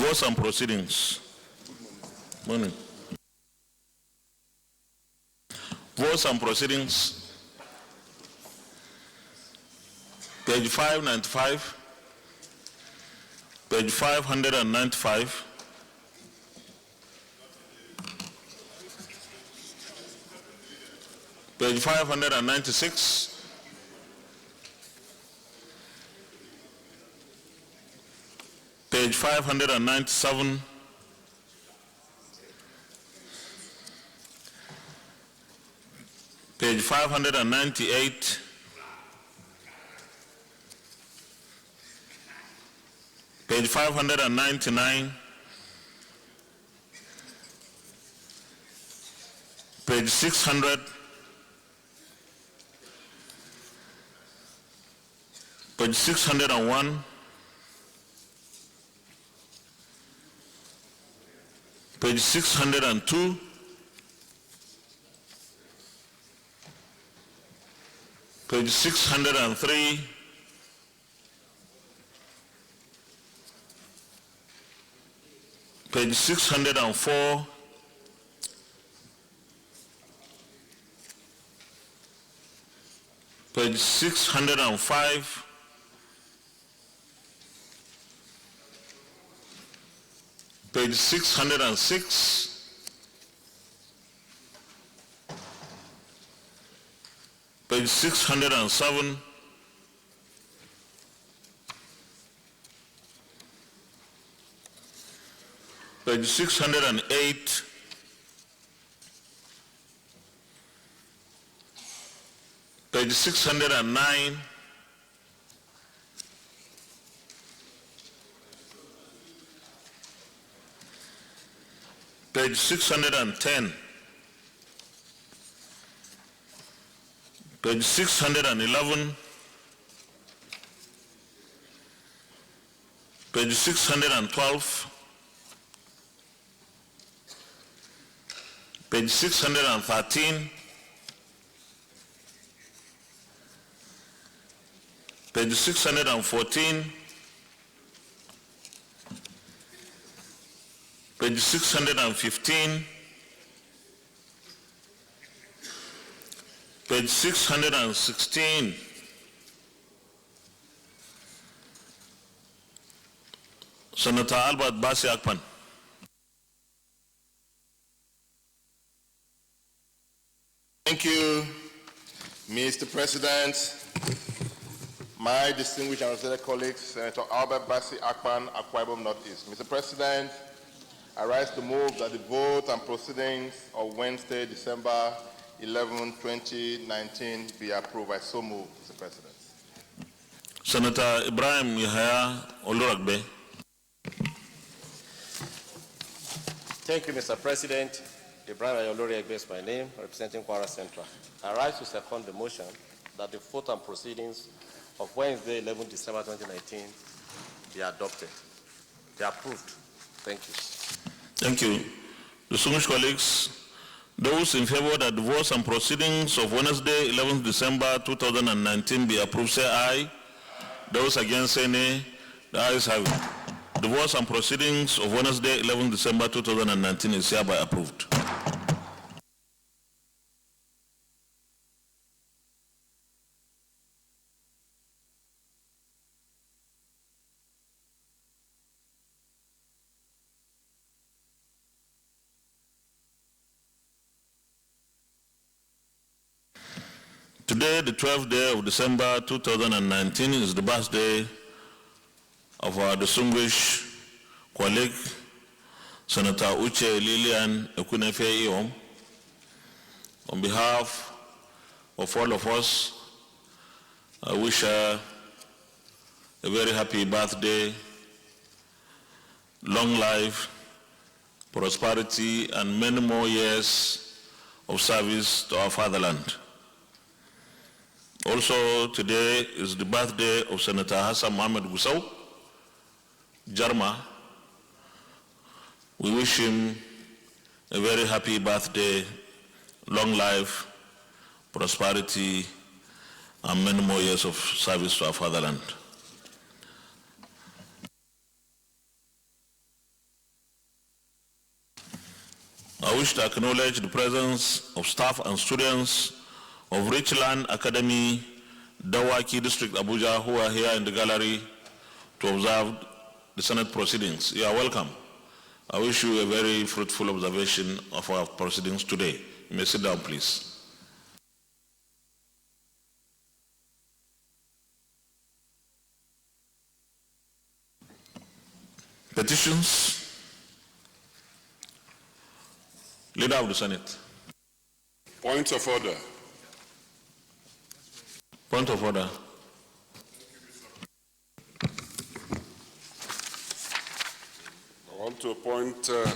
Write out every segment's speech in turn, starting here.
Votes and proceedings. Morning. Votes and proceedings. Page 595. Page 595. Page 596. Page 597. Page 598. Page 599. Page 600. Page 601. Page 602. Page 603. Page 604. Page 605. Page 606. Page 607. Page 608. Page 609. Page 610. Page 611. Page 612. Page 613. Page 614. Page 615. Page 616. Senator Albert Basi Akpan. Thank you, Mr. President. My distinguished and respected colleagues, Senator Albert Basi Akpan, Akwa Ibom Northeast. Mr. President, I rise to move that the vote and proceedings of Wednesday, December 11, 2019 be approved. I so move, Mr. President. Senator Ibrahim Yahya Oluragbe. Thank you, Mr. President. Ibrahim Oluragbe is my name, representing Kwara Central. I rise to second the motion that the vote and proceedings of Wednesday, 11 December 2019 be adopted. Be approved. Thank you. Thank you. Distinguished colleagues, those in favor that the votes and proceedings of Wednesday, 11th December 2019 be approved, say aye. Those against, say nay. The ayes have it. The votes and proceedings of Wednesday, 11th December 2019 is hereby approved. Today, the 12th day of December 2019, is the birthday of our distinguished colleague, Senator Uche Lilian Ekunefe-Iom. On behalf of all of us, I wish her a very happy birthday, long life, prosperity, and many more years of service to our fatherland. Also, today is the birthday of Senator Hassan Mohamed Gusau, Jarma. We wish him a very happy birthday, long life, prosperity, and many more years of service to our fatherland. I wish to acknowledge the presence of staff and students of Richland Academy, Dawaki District, Abuja, who are here in the gallery to observe the Senate proceedings. You are welcome. I wish you a very fruitful observation of our proceedings today. You may sit down, please. Petitions. Leader of the Senate. Point of order. Point of order. I want to appoint the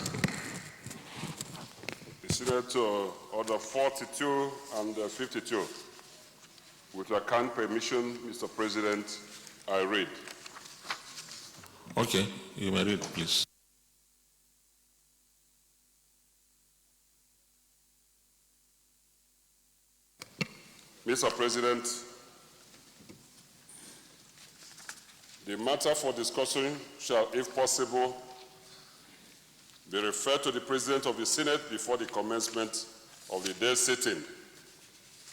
Senate to Order 42 and 52. With your kind permission, Mr. President, I read. Okay, you may read, please. Mr. President, the matter for discussion shall, if possible, be referred to the President of the Senate before the commencement of the day's sitting.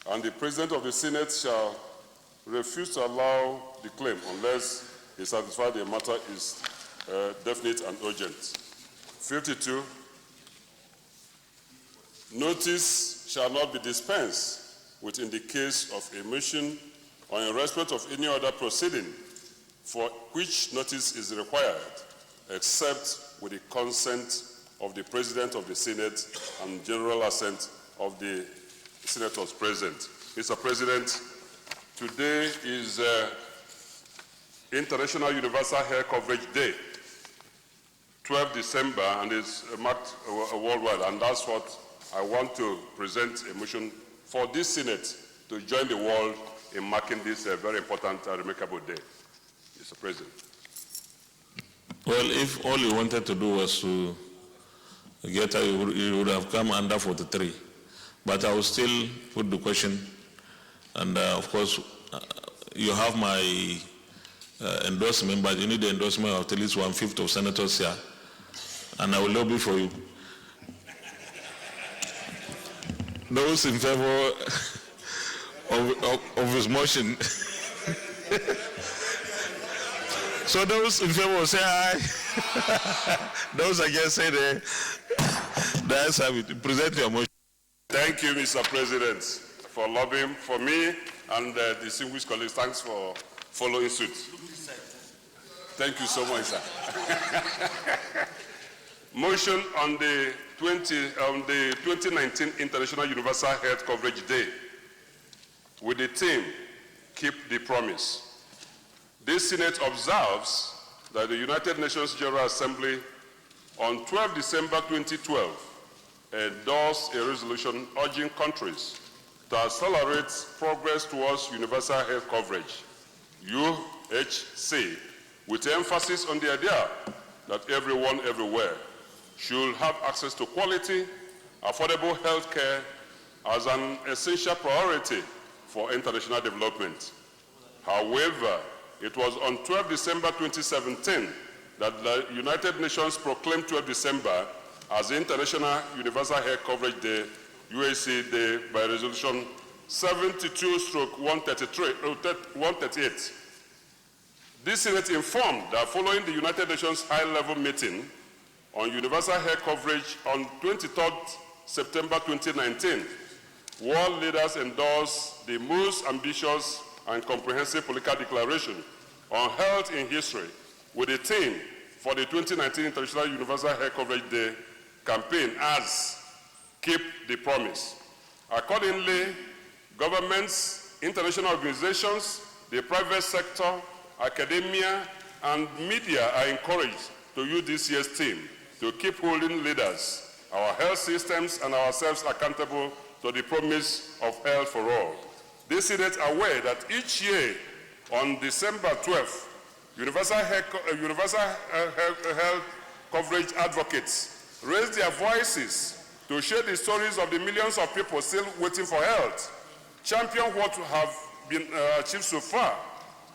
And the President of the Senate shall refuse to allow the claim unless he satisfies the matter is definite and urgent. 52, notice shall not be dispensed within the case of a motion or in respect of any other proceeding for which notice is required, except with the consent of the President of the Senate and general assent of the senators present. Mr. President, today is International Universal Health Coverage Day, 12 December, and it's marked worldwide, and that's what I want to present a motion for this Senate to join the world in marking this very important and remarkable day. Mr. President. Well, if all you wanted to do was to get her, you would have come under 43. But I will still put the question, and of course, you have my endorsement, but you need the endorsement of at least 1/5 of senators here, and I will lobby for you. Those in favor of his motion. So those in favor say aye. Those against say the ayes have it. Present your motion. Thank you, Mr. President, for lobbying for me and distinguished colleagues. Thanks for following suit. Thank you so much, sir. Motion on the 2019 International Universal Health Coverage Day with the theme, Keep the Promise. This Senate observes that the United Nations General Assembly on 12 December 2012 endorsed a resolution urging countries to accelerate progress towards universal health coverage, UHC, with emphasis on the idea that everyone everywhere should have access to quality, affordable health care as an essential priority for international development. However, it was on 12 December 2017 that the United Nations proclaimed 12 December as International Universal Health Coverage Day, UHC Day, by resolution 72/138. This Senate informed that following the United Nations high-level meeting on universal health coverage on 23 September 2019, world leaders endorsed the most ambitious and comprehensive political declaration on health in history with a theme for the 2019 International Universal Health Coverage Day campaign as Keep the Promise. Accordingly, governments, international organizations, the private sector, academia, and media are encouraged to use this year's theme to keep holding leaders, our health systems, and ourselves accountable to the promise of health for all. This Senate is aware that each year on December 12th, universal health coverage advocates raise their voices to share the stories of the millions of people still waiting for health, champion what have been achieved so far,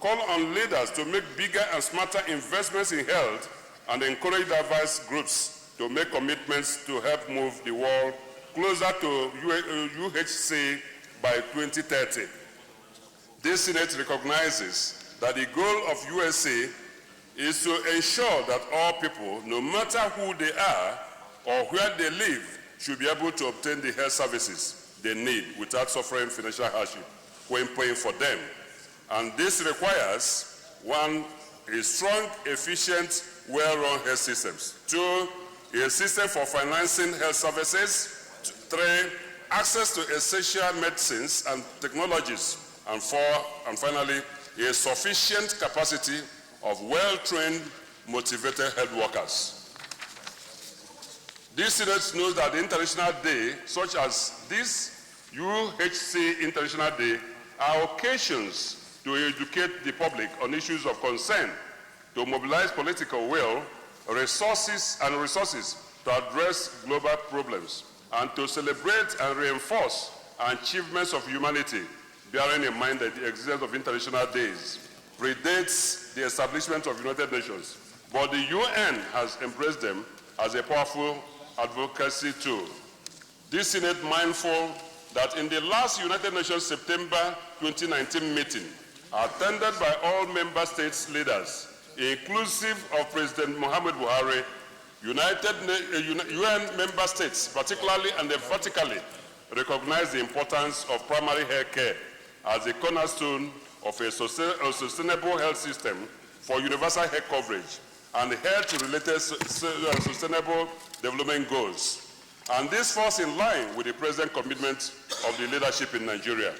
call on leaders to make bigger and smarter investments in health, and encourage diverse groups to to make commitments to help move the world closer to UHC by 2030. This Senate recognizes that the goal of UHC is to ensure that all people, no matter who they are or where they live, should be able to obtain the health services they need without suffering financial hardship when paying for them. And this requires, one, a strong, efficient, well-run health systems. Two, a system for financing health services. Three, access to essential medicines and technologies. And four, and finally, a sufficient capacity of well-trained, motivated health workers. This Senate knows that the International Day, such as this UHC International Day, are occasions to educate the public on issues of concern, to mobilize political will, resources to address global problems, and to celebrate and reinforce achievements of humanity, bearing in mind that the existence of international days predates the establishment of United Nations, but the UN has embraced them as a powerful advocacy tool. This Senate, mindful that in the last United Nations September 2019 meeting, attended by all member states leaders, inclusive of President Muhammad Buhari, UN member states, particularly and emphatically, recognize the importance of primary health care as a cornerstone of a sustainable health system for universal health coverage and health-related sustainable development goals. And this falls in line with the present commitment of the leadership in Nigeria.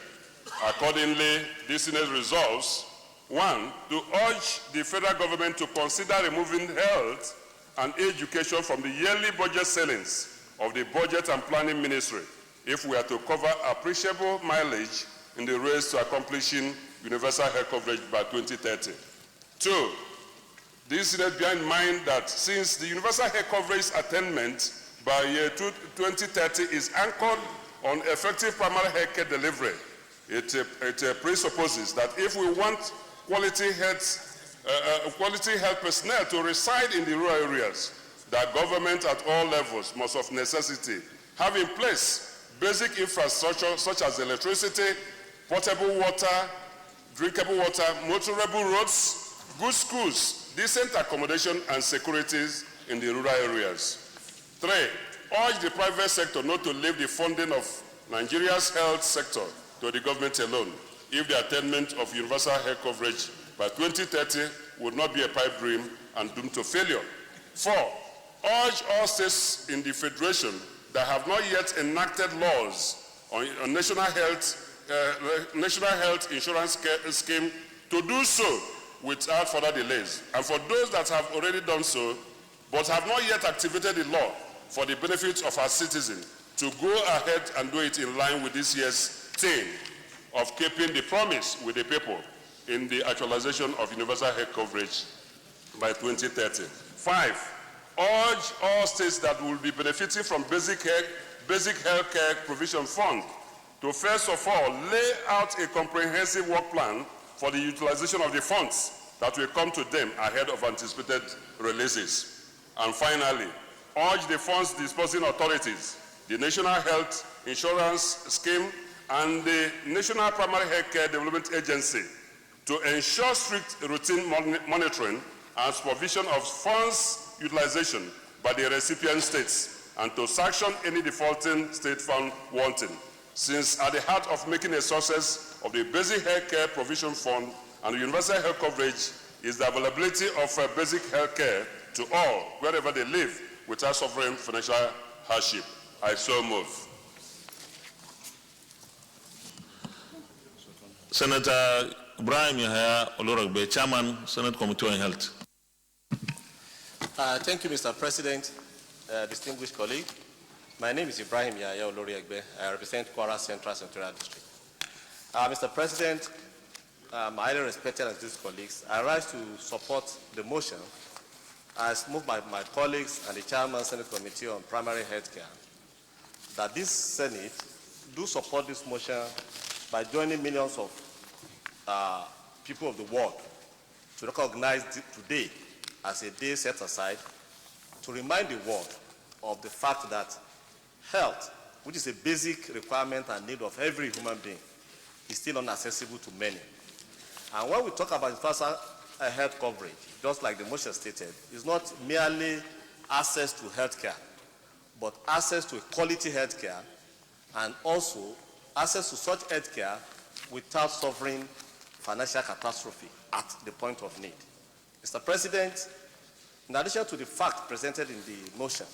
Accordingly, this Senate resolves, one, to urge the federal government to consider removing health and education from the yearly budget ceilings of the Budget and Planning Ministry if we are to cover appreciable mileage in the race to accomplishing universal health coverage by 2030. Two, this Senate bear in mind that since the universal health coverage attainment by year 2030 is anchored on effective primary health care delivery, it presupposes that if we want quality health personnel to reside in the rural areas, that government at all levels must of necessity have in place basic infrastructure such as electricity, potable water, drinkable water, motorable roads, good schools, decent accommodation, and securities in the rural areas. Three, urge the private sector not to leave the funding of Nigeria's health sector to the government alone if the attainment of universal health coverage by 2030 would not be a pipe dream and doomed to failure. Four, urge all states in the Federation that have not yet enacted laws on national health insurance scheme to do so without further delays. And for those that have already done so, but have not yet activated the law for the benefit of our citizens, to go ahead and do it in line with this year's theme of keeping the promise with the people in the actualization of universal health coverage by 2030. Five, urge all states that will be benefiting from basic health care provision fund to first of all lay out a comprehensive work plan for the utilization of the funds that will come to them ahead of anticipated releases. And finally, urge the funds disbursing authorities, the National Health Insurance Scheme, and the National Primary Health Care Development Agency to ensure strict routine monitoring and supervision of funds utilization by the recipient states, and to sanction any defaulting state found wanting. Since at the heart of making a success of the Basic Health Care Provision Fund and universal health coverage is the availability of basic health care to all, wherever they live, without suffering financial hardship. I so move. Senator Ibrahim Yahya Oloragbe, Chairman, Senate Committee on Health. Thank you, Mr. President, distinguished colleague. My name is Ibrahim Yahya Oloragbe. I represent Kwara Central Senatorial District. Mr. President, my highly respected and distinguished colleagues, I rise to support the motion as moved by my colleagues and the Chairman Senate Committee on Primary Health Care, that this Senate do support this motion by joining millions of people of the world to recognize today as a day set aside to remind the world of the fact that health, which is a basic requirement and need of every human being, is still inaccessible to many. And when we talk about universal health coverage, just like the motion stated, it's not merely access to health care, but access to quality health care and also access to such health care without suffering financial catastrophe at the point of need. Mr. President, in addition to the fact presented in the motion,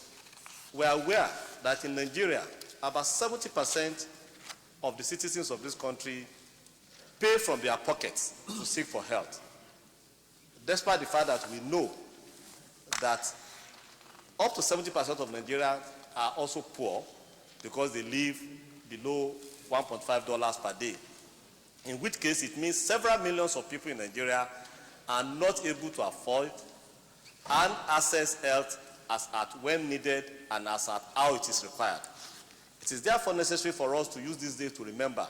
we are aware that in Nigeria, about 70% of the citizens of this country pay from their pockets to seek for health, despite the fact that we know that up to 70% of Nigerians are also poor because they live below $1.5 per day, in which case it means several millions of people in Nigeria are not able to afford and access health as at when needed and as at how it is required. It is therefore necessary for us to use this day to remember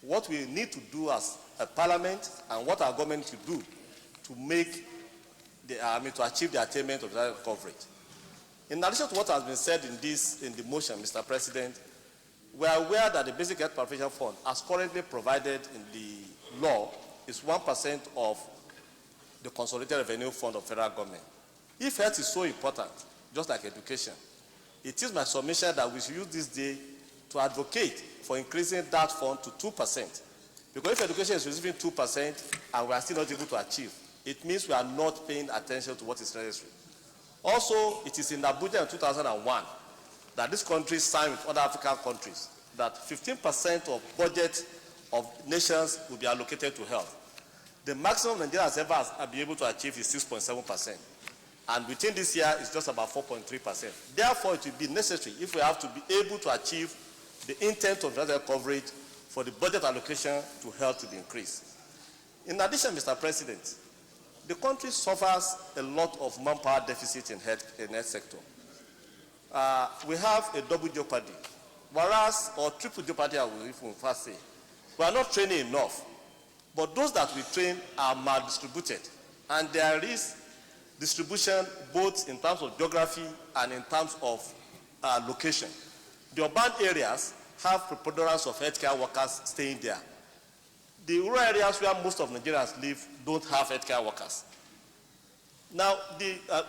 what we need to do as a parliament and what our government should do to make to achieve the attainment of that coverage. In addition to what has been said in the motion, Mr. President, we are aware that the Basic Health Provision Fund, as currently provided in the law, is 1% of the Consolidated Revenue Fund of federal government. If health is so important, just like education, it is my submission that we should use this day to advocate for increasing that fund to 2%. Because if education is receiving 2% and we are still not able to achieve, it means we are not paying attention to what is necessary. Also, it is in Abuja in 2001 that this country signed with other African countries that 15% of budget of nations will be allocated to health. The maximum Nigeria has ever been able to achieve is 6.7%. And within this year, it's just about 4.3%. Therefore, it will be necessary if we have to be able to achieve the intent of health coverage for the budget allocation to health to be increased. In addition, Mr. President, the country suffers a lot of manpower deficit in health sector. We have a double jeopardy, whereas, or triple jeopardy, I will even first say. We are not training enough, but those that we train are mal-distributed, and there is distribution both in terms of geography and in terms of location. The urban areas have preponderance of healthcare workers staying there. The rural areas where most of Nigerians live don't have healthcare workers. Now,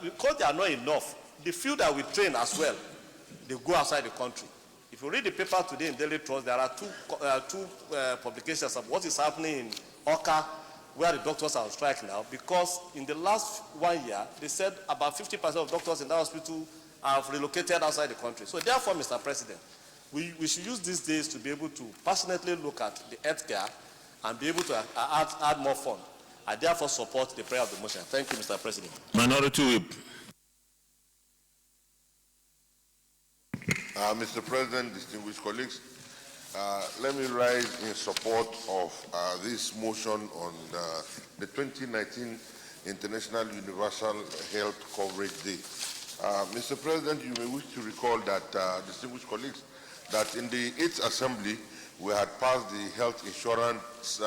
because they are not enough, the few that we train as well, they go outside the country. If you read the paper today in Daily Trust, there are two publications of what is happening in Oka, where the doctors are on strike now, because in the last 1 year, they said about 50% of doctors in that hospital have relocated outside the country. So therefore, Mr. President, we should use these days to be able to passionately look at the healthcare and be able to add more funds. I therefore support the prayer of the motion. Thank you, Mr. President. Minority Whip. Mr. President, distinguished colleagues, let me rise in support of this motion on the 2019 International Universal Health Coverage Day. Mr. President, you may wish to recall that, distinguished colleagues, that in the 8th Assembly, we had passed the health insurance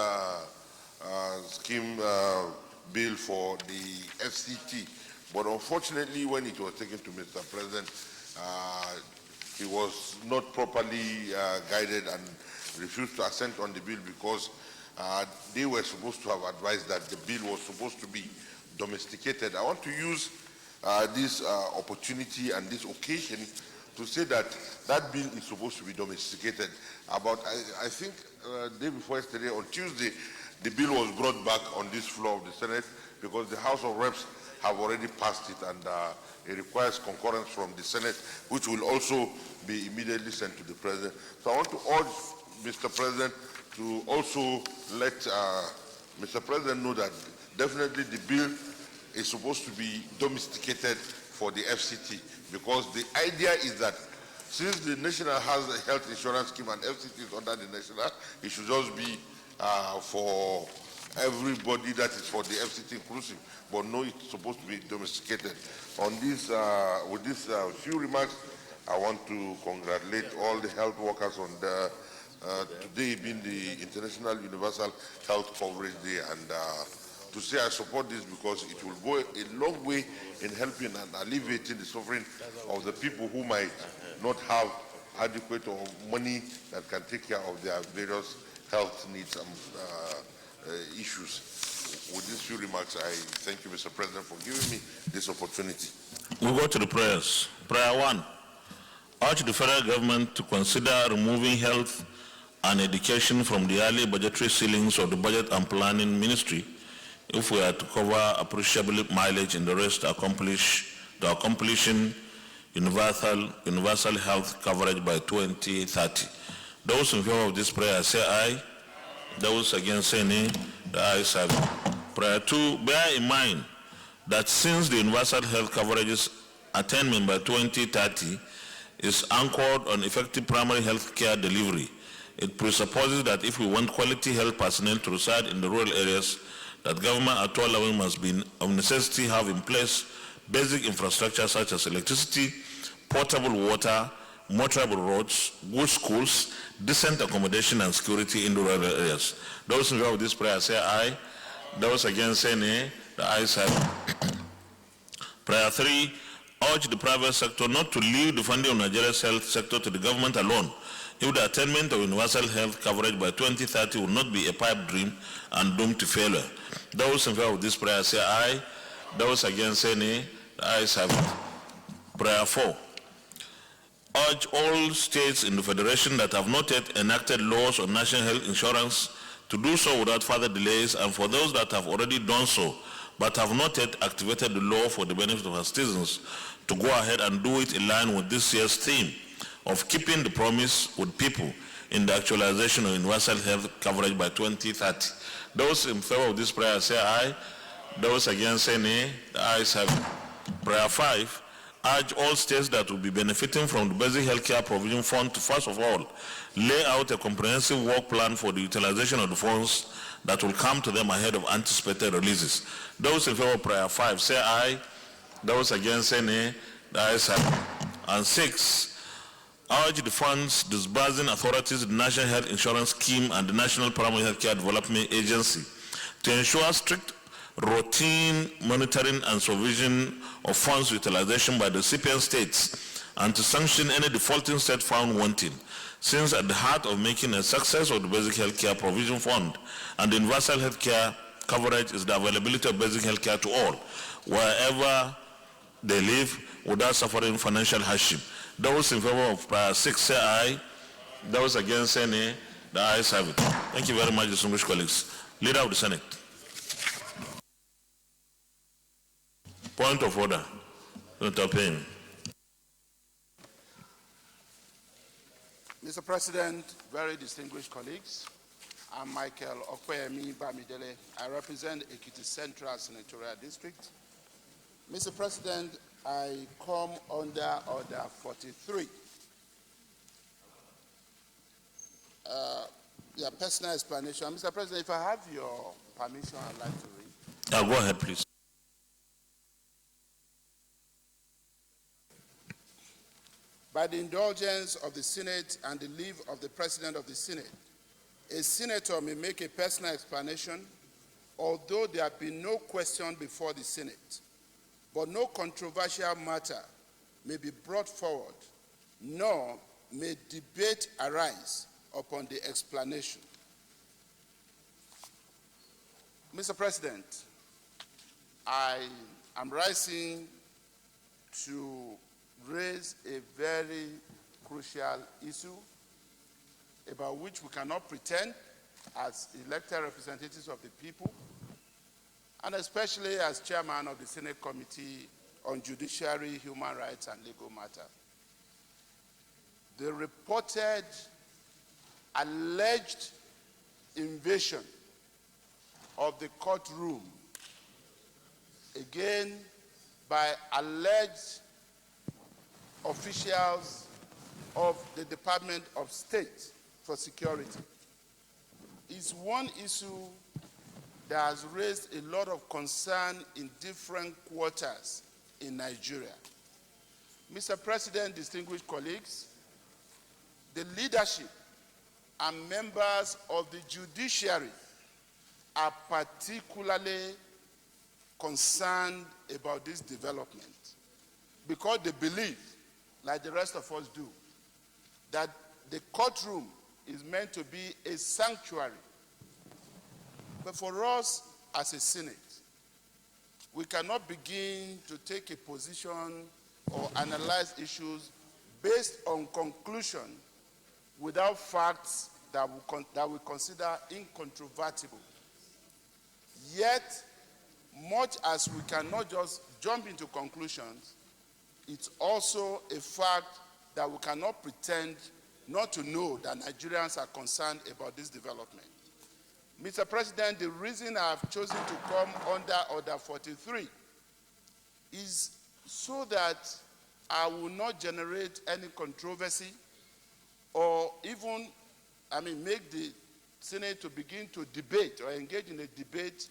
scheme bill for the FCT. But unfortunately, when it was taken to Mr. President, he was not properly guided and refused to assent on the bill because they were supposed to have advised that the bill was supposed to be domesticated. I want to use this opportunity and this occasion to say that that bill is supposed to be domesticated. I think day before yesterday, on Tuesday, the bill was brought back on this floor of the Senate because the House of Reps have already passed it, and it requires concurrence from the Senate, which will also be immediately sent to the President. So I want to urge Mr. President to also let Mr. President know that definitely the bill is supposed to be domesticated for the FCT, because the idea is that since the national has a health insurance scheme and FCT is under the national, it should just be for everybody, that is for the FCT inclusive. But no, it's supposed to be domesticated. On this, with these few remarks, I want to congratulate all the health workers on the today being the International Universal Health Coverage Day, and to say I support this because it will go a long way in helping and alleviating the suffering of the people who might not have adequate or money that can take care of their various health needs and issues. With these few remarks, I thank you, Mr. President, for giving me this opportunity. We go to the prayers. Prayer 1. Urge the federal government to consider removing health and education from the early budgetary ceilings of the Budget and Planning Ministry if we are to cover appreciable mileage in the race to accomplishing universal health coverage by 2030. Those in favor of this prayer say aye. Those against say nay. The ayes have it. Prayer 2, bear in mind that since the universal health coverage's attainment by 2030 is anchored on effective primary health care delivery, it presupposes that if we want quality health personnel to reside in the rural areas, that government at all levels must be of necessity have in place basic infrastructure such as electricity, potable water, motorable roads, good schools, decent accommodation and security in the rural areas. Those in favor of this prayer say aye. Those against say nay. The ayes have it. Prayer 3, urge the private sector not to leave the funding of Nigeria's health sector to the government alone if the attainment of universal health coverage by 2030 will not be a pipe dream and doomed to failure. Those in favor of this prayer say aye. Those against say nay. The ayes have it. Prayer 4, urge all states in the Federation that have not yet enacted laws on national health insurance to do so without further delays, and for those that have already done so but have not yet activated the law for the benefit of our citizens to go ahead and do it in line with this year's theme of keeping the promise with people in the actualization of universal health coverage by 2030. Those in favor of this prayer say aye. Those against say nay. The ayes have it. Prayer 5, urge all states that will be benefiting from the Basic Healthcare Provision Fund to first of all lay out a comprehensive work plan for the utilization of the funds that will come to them ahead of anticipated releases. Those in favor of prayer 5 say aye. Those against say nay. The ayes have it. And 6, urge the funds disbursing authorities, the National Health Insurance Scheme and the National Primary Healthcare Development Agency to ensure strict routine monitoring and supervision of funds utilization by the recipient states and to sanction any defaulting state found wanting, since at the heart of making a success of the Basic Healthcare Provision Fund and the universal healthcare coverage is the availability of basic healthcare to all, wherever they live, without suffering financial hardship. Those in favor of prayer 6 say aye. Those against say nay. The ayes have it. Thank you very much, distinguished colleagues. Leader of the Senate. Point of order. Senator Payne. Mr. President, very distinguished colleagues, I'm Michael Okweyemi Bamidele. I represent Ekiti Central Senatorial District. Mr. President, I come under Order 43. Personal explanation. Mr. President, if I have your permission, I'd like to read. Go ahead, please. By the indulgence of the Senate and the leave of the President of the Senate, a senator may make a personal explanation, although there be no question before the Senate, but no controversial matter may be brought forward, nor may debate arise upon the explanation. Mr. President, I am rising to raise a very crucial issue about which we cannot pretend as elected representatives of the people, and especially as chairman of the Senate Committee on Judiciary, Human Rights, and Legal Matters. The reported alleged invasion of the courtroom, again by alleged officials of the Department of State for Security, is one issue that has raised a lot of concern in different quarters in Nigeria. Mr. President, distinguished colleagues, the leadership and members of the judiciary are particularly concerned about this development because they believe, like the rest of us do, that the courtroom is meant to be a sanctuary. But for us as a Senate, we cannot begin to take a position or analyze issues based on conclusion without facts that we consider incontrovertible. Yet, much as we cannot just jump into conclusions, it's also a fact that we cannot pretend not to know that Nigerians are concerned about this development. Mr. President, the reason I have chosen to come under Order 43 is so that I will not generate any controversy or even, make the Senate to begin to debate or engage in a debate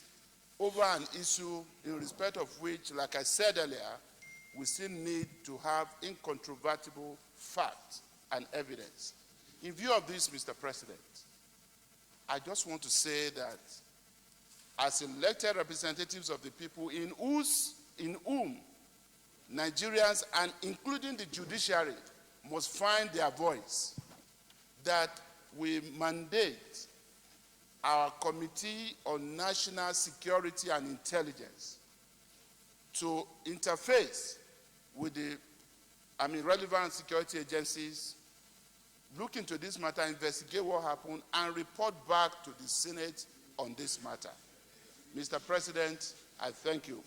over an issue in respect of which, like I said earlier, we still need to have incontrovertible facts and evidence. In view of this, Mr. President, I just want to say that as elected representatives of the people in whom Nigerians and including the judiciary must find their voice, that we mandate our Committee on National Security and Intelligence to interface with the relevant security agencies, look into this matter, investigate what happened, and report back to the Senate on this matter. Mr. President, I thank you.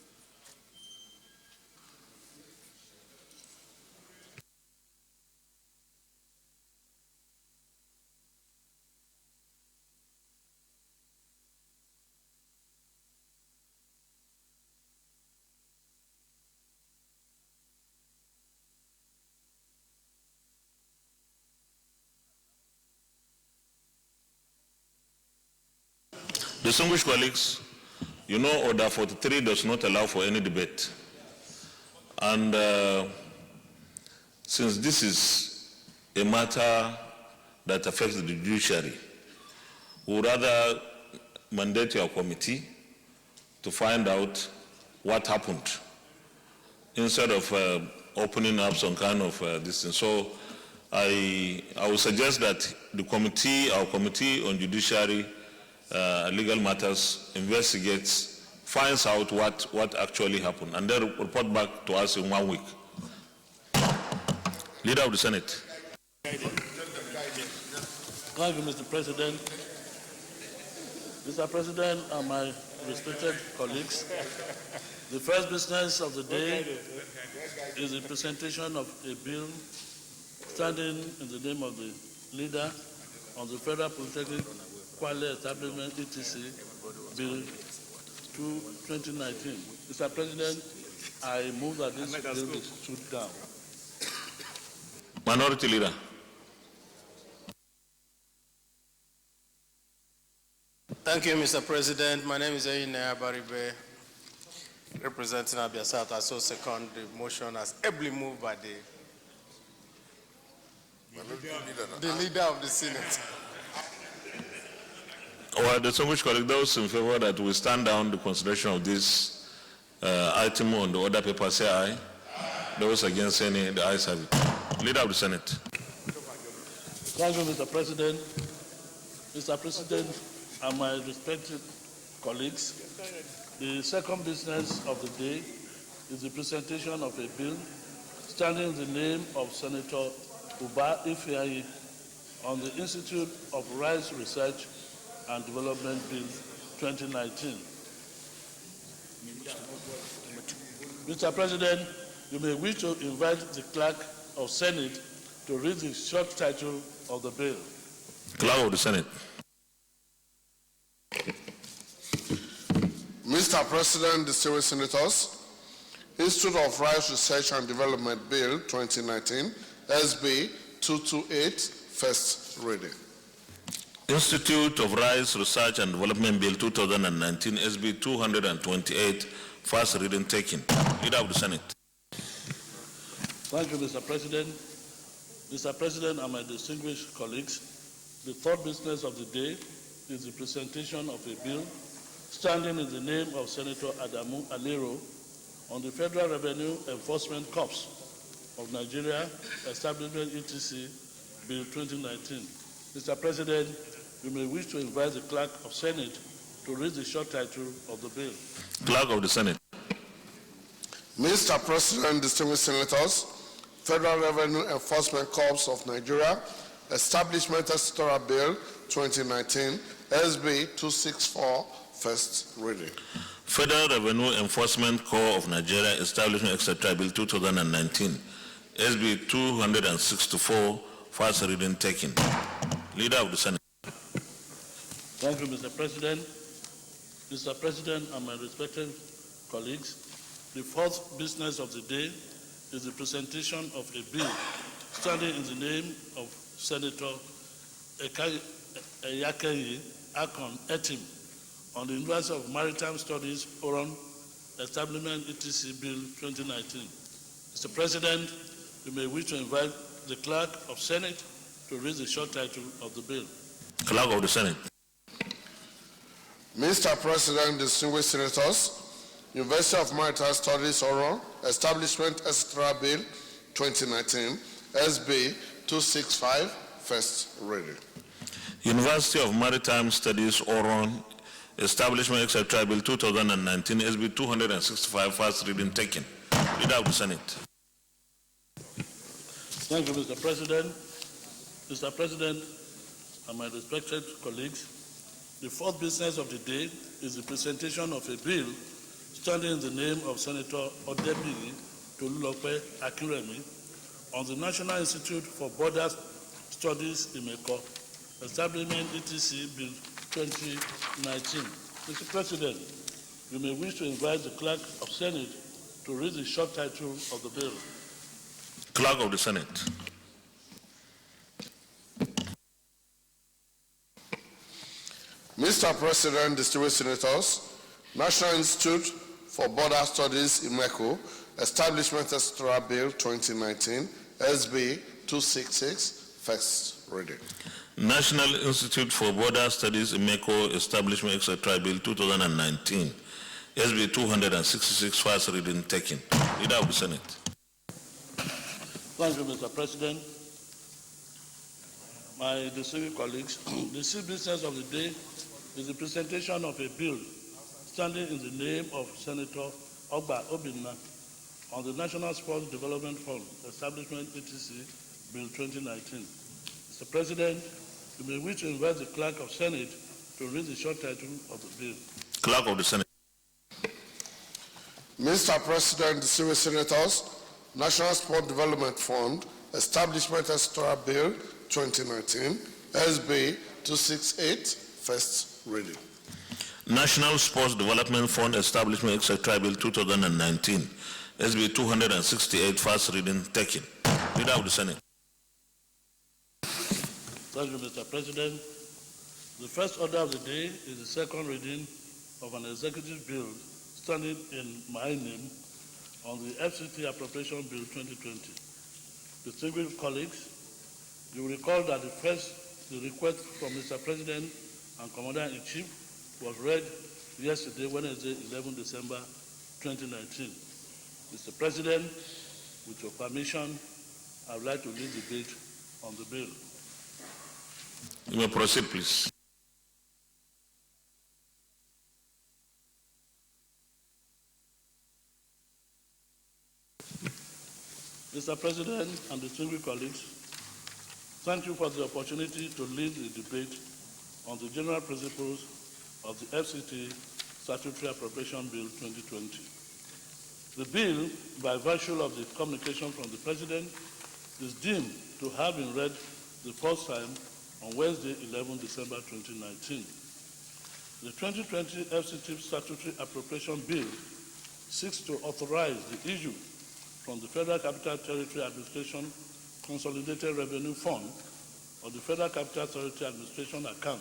Distinguished colleagues, you know Order 43 does not allow for any debate. And since this is a matter that affects the judiciary, we would rather mandate your committee to find out what happened instead of opening up some kind of this thing. So I would suggest that our committee on judiciary legal matters investigates, finds out what actually happened, and then report back to us in 1 week. Leader of the Senate. Thank you, Mr. President. Mr. President and my respected colleagues, the first business of the day is the presentation of a bill standing in the name of the leader on the Federal Polytechnic Quality Establishment ETC Bill 2019. Mr. President, I move that this bill be stood down. Minority Leader. Thank you, Mr. President. My name is Eyine Abaribe, representing Abia South. I so second the motion as ably moved by the leader of the Senate. Well, distinguished colleagues, those in favor that we stand down the consideration of this item on the order paper say aye. Those against any, the ayes have it. Leader of the Senate. Thank you, Mr. President. Mr. President and my respected colleagues, the second business of the day is the presentation of a bill standing in the name of Senator Uba Ifeanyi on the Institute of Rice Research and Development Bill 2019. Mr. President, you may wish to invite the Clerk of Senate to read the short title of the bill. Clerk of the Senate. Mr. President, distinguished senators, Institute of Rice Research and Development Bill 2019, SB 228, first reading. Institute of Rice Research and Development Bill 2019, SB 228, first reading taken. Leader of the Senate. Thank you, Mr. President. Mr. President and my distinguished colleagues, the third business of the day is the presentation of a bill standing in the name of Senator Adamu Alero on the Federal Revenue Enforcement Corps of Nigeria, Establishment ETC, Bill 2019. Mr. President, you may wish to invite the Clerk of Senate to read the short title of the bill. Clerk of the Senate. Mr. President, distinguished senators, Federal Revenue Enforcement Corps of Nigeria, Establishment Etc. Bill 2019, SB 264, first reading. Federal Revenue Enforcement Corps of Nigeria Establishment Etc. Bill 2019, SB 264, first reading taken. Leader of the Senate. Thank you, Mr. President. Mr. President and my respected colleagues, the fourth business of the day is the presentation of a bill standing in the name of Senator Eyakeyi Akon Etim on the University of Maritime Studies Oron Establishment ETC Bill 2019. Mr. President, you may wish to invite the Clerk of Senate to read the short title of the bill. Clerk of the Senate. Mr. President, distinguished senators, University of Maritime Studies Oron Establishment Etc. Bill 2019, SB 265, first reading. University of Maritime Studies Oron Establishment Etc. Bill 2019, SB 265, first reading taken. Leader of the Senate. Thank you, Mr. President. Mr. President and my respected colleagues, the fourth business of the day is the presentation of a bill standing in the name of Senator Odebiri Tolulope Akinremi on the National Institute for Border Studies Imeko, Establishment ETC Bill 2019. Mr. President, you may wish to invite the Clerk of Senate to read the short title of the bill. Clerk of the Senate. Mr. President, distinguished senators, National Institute for Border Studies IMECO, Establishment Etc. Bill 2019, SB 266, first reading. National Institute for Border Studies IMECO Establishment Etc. Bill 2019, SB 266, first reading taken. Leader of the Senate. Thank you, Mr. President. My distinguished colleagues, the sixth business of the day is the presentation of a bill standing in the name of Senator Ogba Obinna on the National Sports Development Fund, Establishment ETC, Bill 2019. Mr. President, you may wish to invite the Clerk of Senate to read the short title of the bill. Clerk of the Senate. Mr. President, distinguished senators, National Sport Development Fund, Establishment Etc. Bill 2019, SB 268, first reading. National Sports Development Fund Establishment Etc. Bill 2019, SB 268, first reading taken. Leader of the Senate. Thank you, Mr. President. The first order of the day is the second reading of an executive bill standing in my name on the FCT Appropriation Bill 2020. Distinguished colleagues, you will recall that the request from Mr. President and Commander-in-Chief was read yesterday, Wednesday, 11 December 2019. Mr. President, with your permission, I would like to lead the debate on the bill. You may proceed, please. Mr. President and distinguished colleagues, thank you for the opportunity to lead the debate on the general principles of the FCT Statutory Appropriation Bill 2020. The bill, by virtue of the communication from the President, is deemed to have been read the first time on Wednesday, 11 December 2019. The 2020 FCT Statutory Appropriation Bill seeks to authorize the issue from the Federal Capital Territory Administration Consolidated Revenue Fund or the Federal Capital Territory Administration account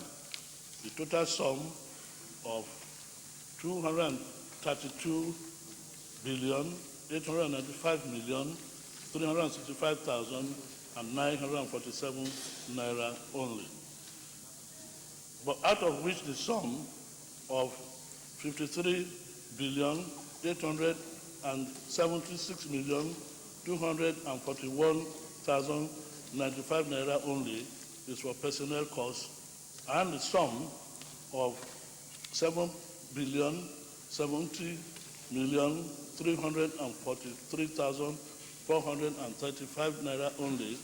the total sum of $232,895,365,947 naira only, but out of which the sum of 53,876,241,095 naira only is for personnel costs, and the sum of 7,070,343,435 naira only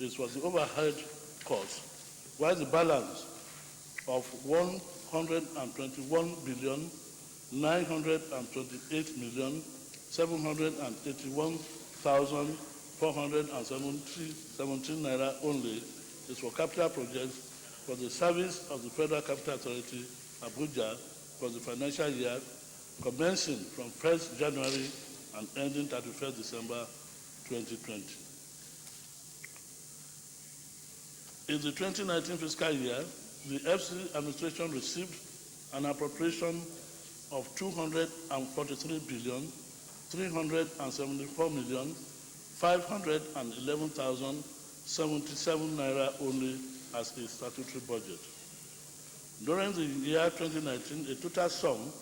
is for the overhead costs, while the balance of 121,928,417 naira only is for capital projects for the service of the Federal Capital Authority, Abuja, for the financial year commencing from 1st January and ending 31st December 2020. In the 2019 fiscal year, the FCT administration received an appropriation of 243,374,511,077 naira only as a statutory budget. During the year 2019, a total sum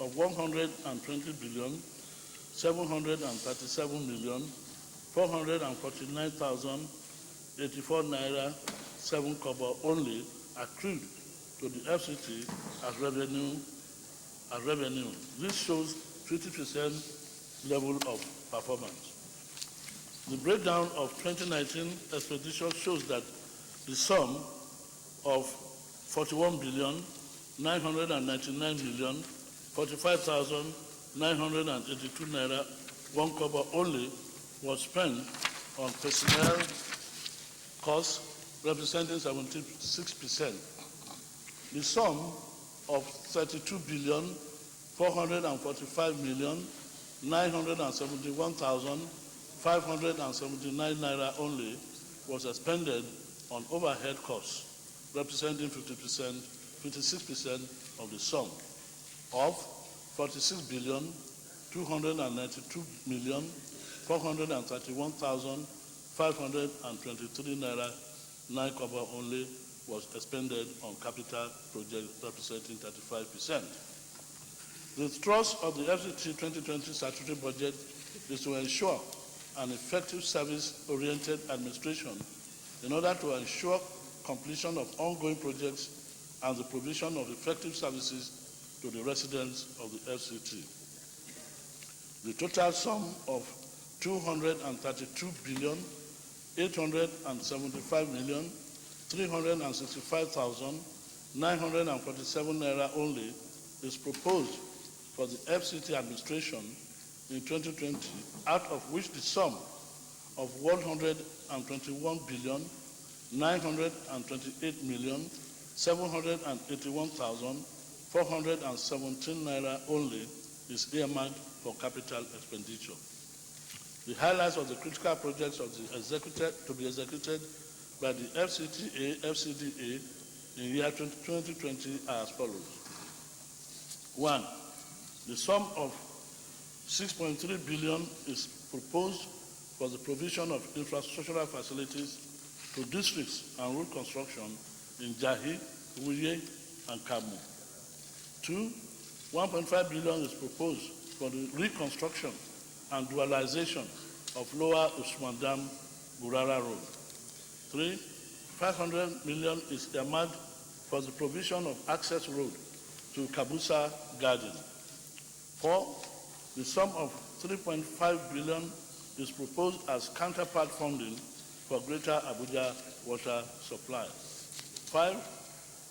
of 120,737,449,084 naira 7 kobo only accrued to the FCT as revenue. This shows 50% level of performance. The breakdown of 2019 expenditure shows that the sum of 41,999,045,982 naira 1 kobo only was spent on personnel costs, representing 76%. The sum of 32,445,971,579 naira only was expended on overhead costs, representing 56% of the sum of 46,292,431,523 naira 9 kobo only was expended on capital projects, representing 35%. The thrust of the FCT 2020 statutory budget is to ensure an effective service-oriented administration in order to ensure completion of ongoing projects and the provision of effective services to the residents of the FCT. The total sum of 232,875,365,947 naira only is proposed for the FCT administration in 2020, out of which the sum of 121,928,781,417 naira only is earmarked for capital expenditure. The highlights of the critical projects of the to be executed by the FCDA in year 2020 are as follows. 1. The sum of 6.3 billion is proposed for the provision of infrastructural facilities to districts and road construction in Jahi, Uye, and Kamu. 2. 1.5 billion is proposed for the reconstruction and dualization of Lower Usman Dam, Gurara Road. 3. 500 million is earmarked for the provision of access road to Kabusa Garden. 4. The sum of 3.5 billion is proposed as counterpart funding for Greater Abuja water supply. 5.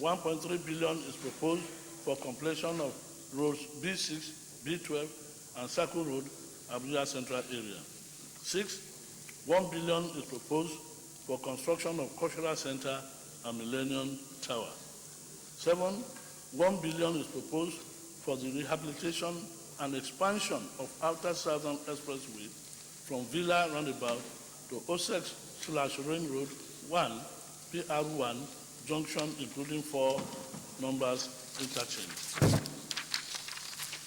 1.3 billion is proposed for completion of roads B6, B12, and Circle Road, Abuja Central area. 6. 1 billion is proposed for construction of Cultural Center and Millennium Tower. 7. 1 billion is proposed for the rehabilitation and expansion of Outer Southern Expressway from Villa Roundabout to Ossex/Ring Road 1, PR1 junction, including 4 numbers interchange.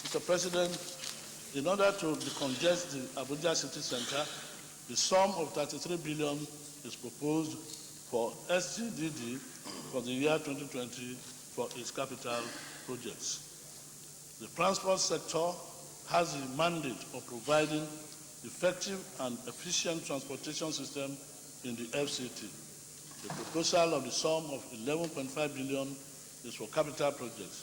Mr. President, in order to decongest the Abuja City Center, the sum of 33 billion is proposed for SGDD for the year 2020 for its capital projects. The transport sector has the mandate of providing effective and efficient transportation system in the FCT. The proposal of the sum of 11.5 billion is for capital projects.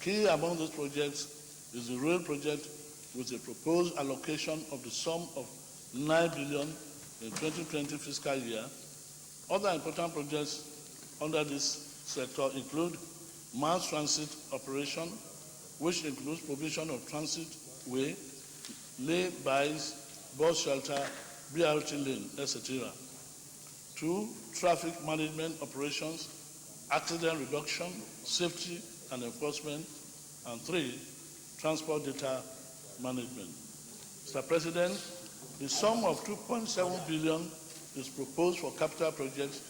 Key among these projects is the rail project with a proposed allocation of the sum of 9 billion in 2020 fiscal year. Other important projects under this sector include mass transit operation, which includes provision of transit way, lay-bys, bus shelter, BRT lane, etc. 2, traffic management operations, accident reduction, safety and enforcement. And 3, transport data management. Mr. President, the sum of 2.7 billion is proposed for capital projects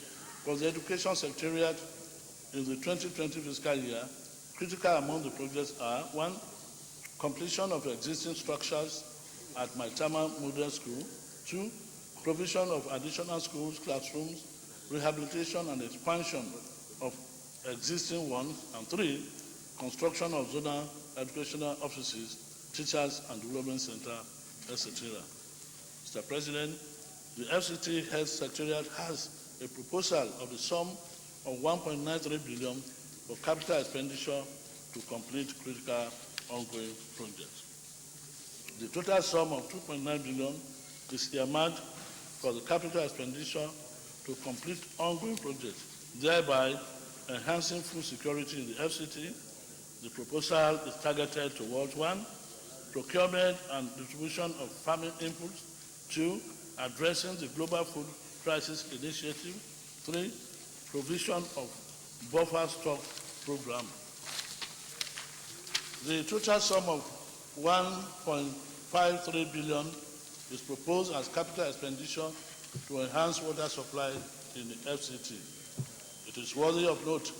for the Education Secretariat in the 2020 fiscal year. Critical among the projects are: 1, completion of existing structures at Maitama Model School; 2, provision of additional schools, classrooms, rehabilitation and expansion of existing ones; and 3, construction of zonal educational offices, teachers and development center, etc. Mr. President, the FCT Health Secretariat has a proposal of the sum of 1.93 billion for capital expenditure to complete critical ongoing projects. The total sum of 2.9 billion is earmarked for the capital expenditure to complete ongoing projects, thereby enhancing food security in the FCT. The proposal is targeted towards: 1, procurement and distribution of farming inputs; 2, addressing the Global Food Crisis Initiative; 3, provision of buffer stock program. The total sum of 1.53 billion is proposed as capital expenditure to enhance water supply in the FCT. It is worthy of note,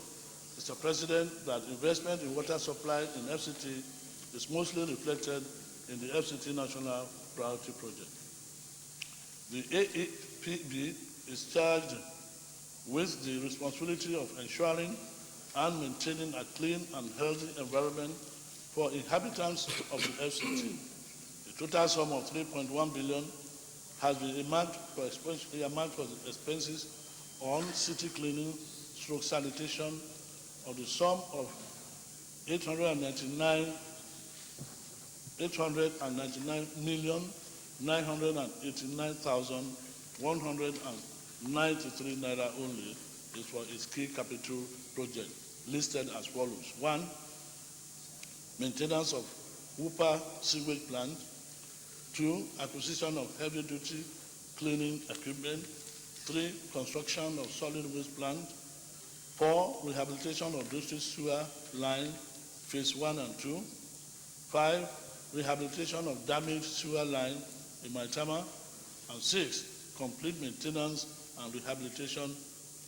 Mr. President, that investment in water supply in FCT is mostly reflected in the FCT National Priority Project. The AEPB is charged with the responsibility of ensuring and maintaining a clean and healthy environment for inhabitants of the FCT. The total sum of 3.1 billion has been earmarked for expenses on city cleaning, sanitation, of the sum of 899,989,193 naira only is for its key capital project, listed as follows: 1, maintenance of Whooper sewage plant; 2, acquisition of heavy-duty cleaning equipment; 3, construction of solid waste plant; 4, rehabilitation of district sewer line, phase 1 and 2; 5, rehabilitation of damaged sewer line in Maitama; and 6, complete maintenance and rehabilitation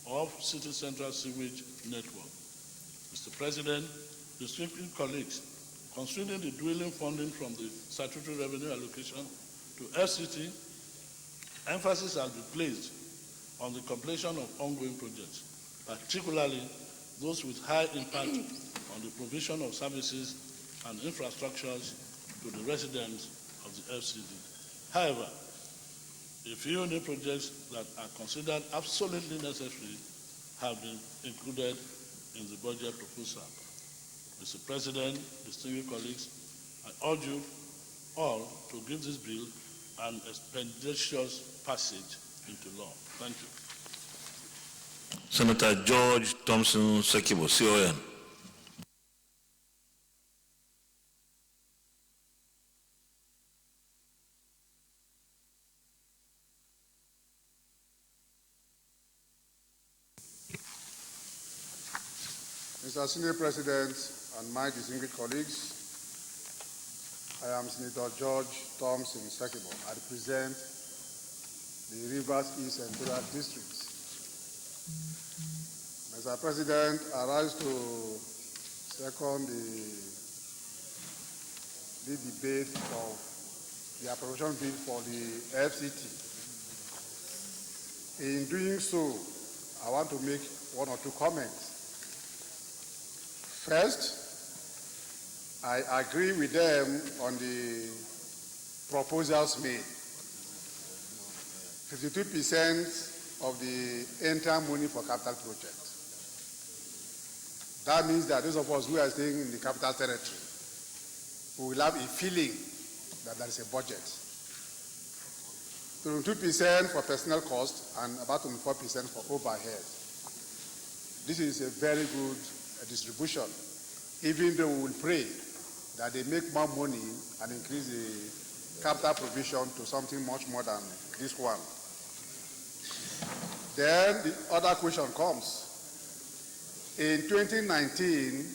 of city central sewage network. Mr. President, distinguished colleagues, considering the dwindling funding from the statutory revenue allocation to FCT, emphasis has been placed on the completion of ongoing projects, particularly those with high impact on the provision of services and infrastructures to the residents of the FCD. However, a few new projects that are considered absolutely necessary have been included in the budget proposal. Mr. President, distinguished colleagues, I urge you all to give this bill an expeditious passage into law. Thank you. Senator George Thompson Sekibo, CON. Mr. Senior President and my distinguished colleagues, I am Senator George Thompson Sekibo. I represent the Rivers East Senatorial District. Mr. President, I rise to second the debate of the appropriation bill for the FCT. In doing so, I want to make one or two comments. First, I agree with them on the proposals made. 52% of the entire money for capital project. That means that those of us who are staying in the capital territory, we will have a feeling that there is a budget. 22% for personnel cost and about 24% for overhead. This is a very good distribution, even though we will pray that they make more money and increase the capital provision to something much more than this one. Then the other question comes. In 2019,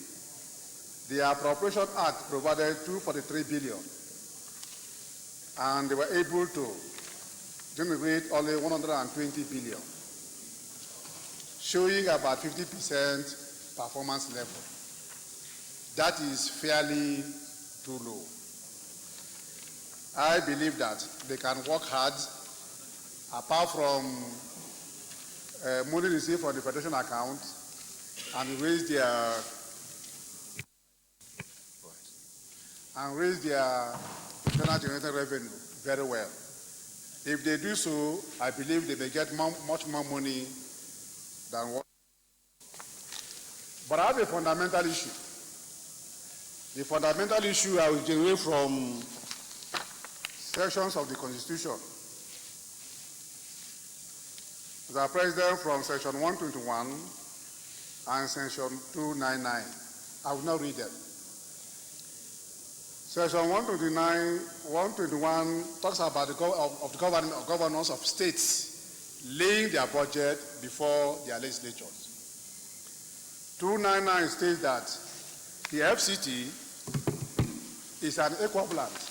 the Appropriation Act provided 243 billion, and they were able to generate only 120 billion, showing about 50% performance level. That is fairly too low. I believe that they can work hard, apart from money received from the Federation account, and raise their internal generated revenue very well. If they do so, I believe they may get much more money than what. But I have a fundamental issue. The fundamental issue I will generate from sections of the Constitution. Mr. President, from section 121 and section 299. I will not read them. Section 121 talks about the governance of states laying their budget before their legislatures. 299 states that the FCT is an equivalent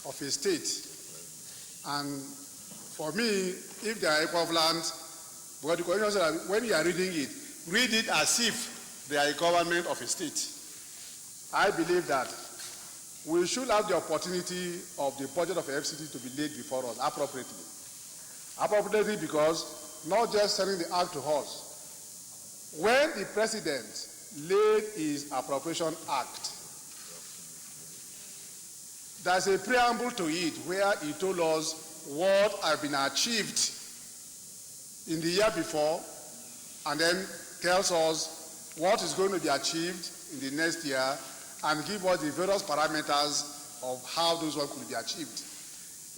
of a state. And for me, if they are equivalent, what the Constitution says that when you are reading it, read it as if they are a government of a state. I believe that we should have the opportunity of the budget of the FCT to be laid before us appropriately. Appropriately because not just sending the act to us. When the president laid his appropriation act, there's a preamble to it where he told us what had been achieved in the year before, and then tells us what is going to be achieved in the next year, and give us the various parameters of how those ones could be achieved.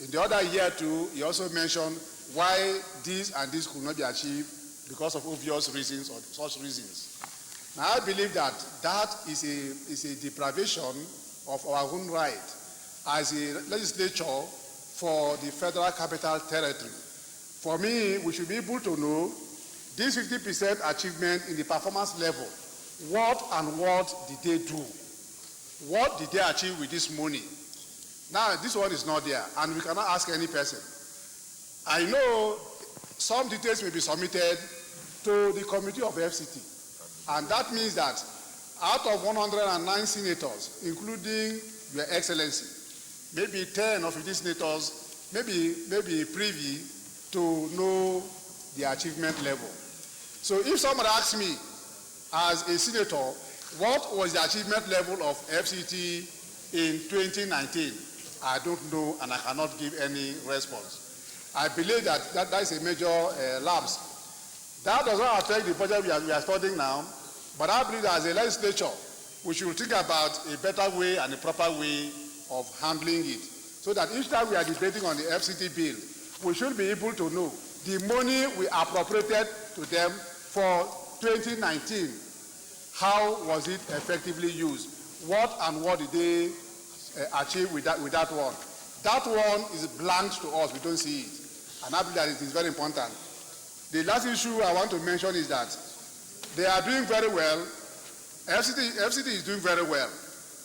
In the other year too, he also mentioned why this and this could not be achieved because of obvious reasons or such reasons. Now I believe that that is a deprivation of our own right as a legislature for the Federal Capital Territory. For me, we should be able to know this 50% achievement in the performance level. What and what did they do? What did they achieve with this money? Now, this one is not there, and we cannot ask any person. I know some details may be submitted to the committee of FCT, and that means that out of 109 senators, including Your Excellency, maybe 10 of these senators may be privy to know the achievement level. So if someone asks me, as a senator, what was the achievement level of FCT in 2019? I don't know, and I cannot give any response. I believe that is a major lapse. That does not affect the budget we are studying now, but I believe that as a legislature, we should think about a better way and a proper way of handling it, so that each time we are debating on the FCT bill, we should be able to know the money we appropriated to them for 2019. How was it effectively used? What and what did they achieve with that one? That one is blank to us. We don't see it. And I believe that it is very important. The last issue I want to mention is that they are doing very well. FCT is doing very well.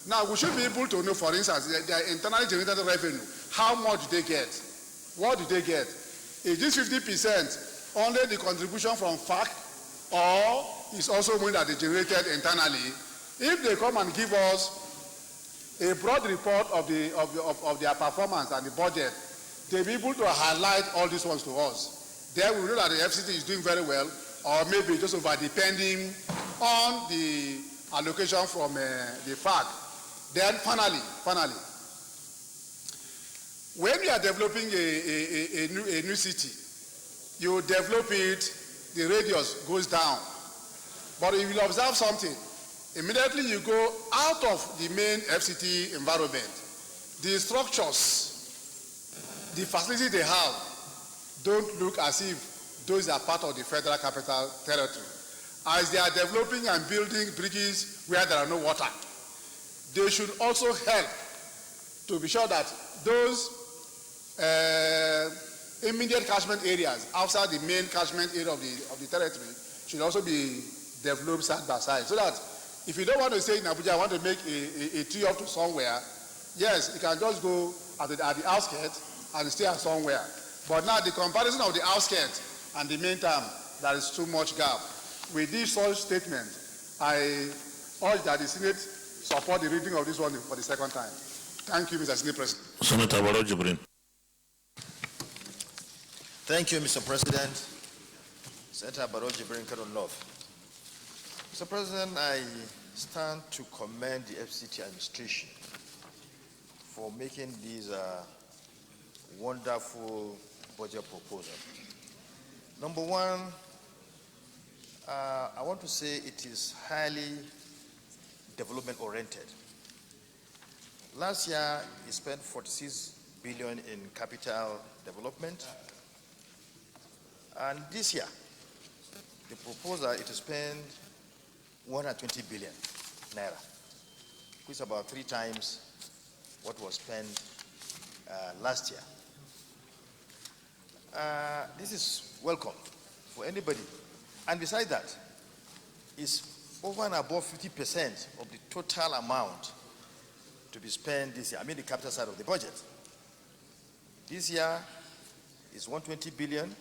Now, we should be able to know, for instance, their internally generated revenue. How much did they get? What did they get? Is this 50% only the contribution from FAC, or is also money that they generated internally? If they come and give us a broad report of their performance and the budget, they'll be able to highlight all these ones to us. Then we know that the FCT is doing very well, or maybe just over depending on the allocation from the FAC. Then finally, when you are developing a new city, you develop it, the radius goes down. But if you observe something, immediately you go out of the main FCT environment, the structures, the facilities they have, don't look as if those are part of the Federal Capital Territory. As they are developing and building bridges where there are no water, they should also help to be sure that those immediate catchment areas outside the main catchment area of the territory should also be developed side by side, so that if you don't want to stay in Abuja, I want to make a tree up to somewhere, yes, you can just go at the outskirts and stay at somewhere. But now the comparison of the outskirts and the main town, there is too much gap. With this such statement, I urge that the Senate support the reading of this one for the second time. Thank you, Mr. Senate President. Senator Barrow Jibrin. Thank you, Mr. President. Senator Barrow Jibrin, Kaduna North. Mr. President, I stand to commend the FCT administration for making these wonderful budget proposal. Number one, I want to say it is highly development-oriented. Last year, we spent 46 billion in capital development, and this year, the proposal is to spend 120 billion naira, which is about 3 times what was spent last year. This is welcome for anybody. And besides that, it's over and above 50% of the total amount to be spent this year. I mean the capital side of the budget. This year is 120 billion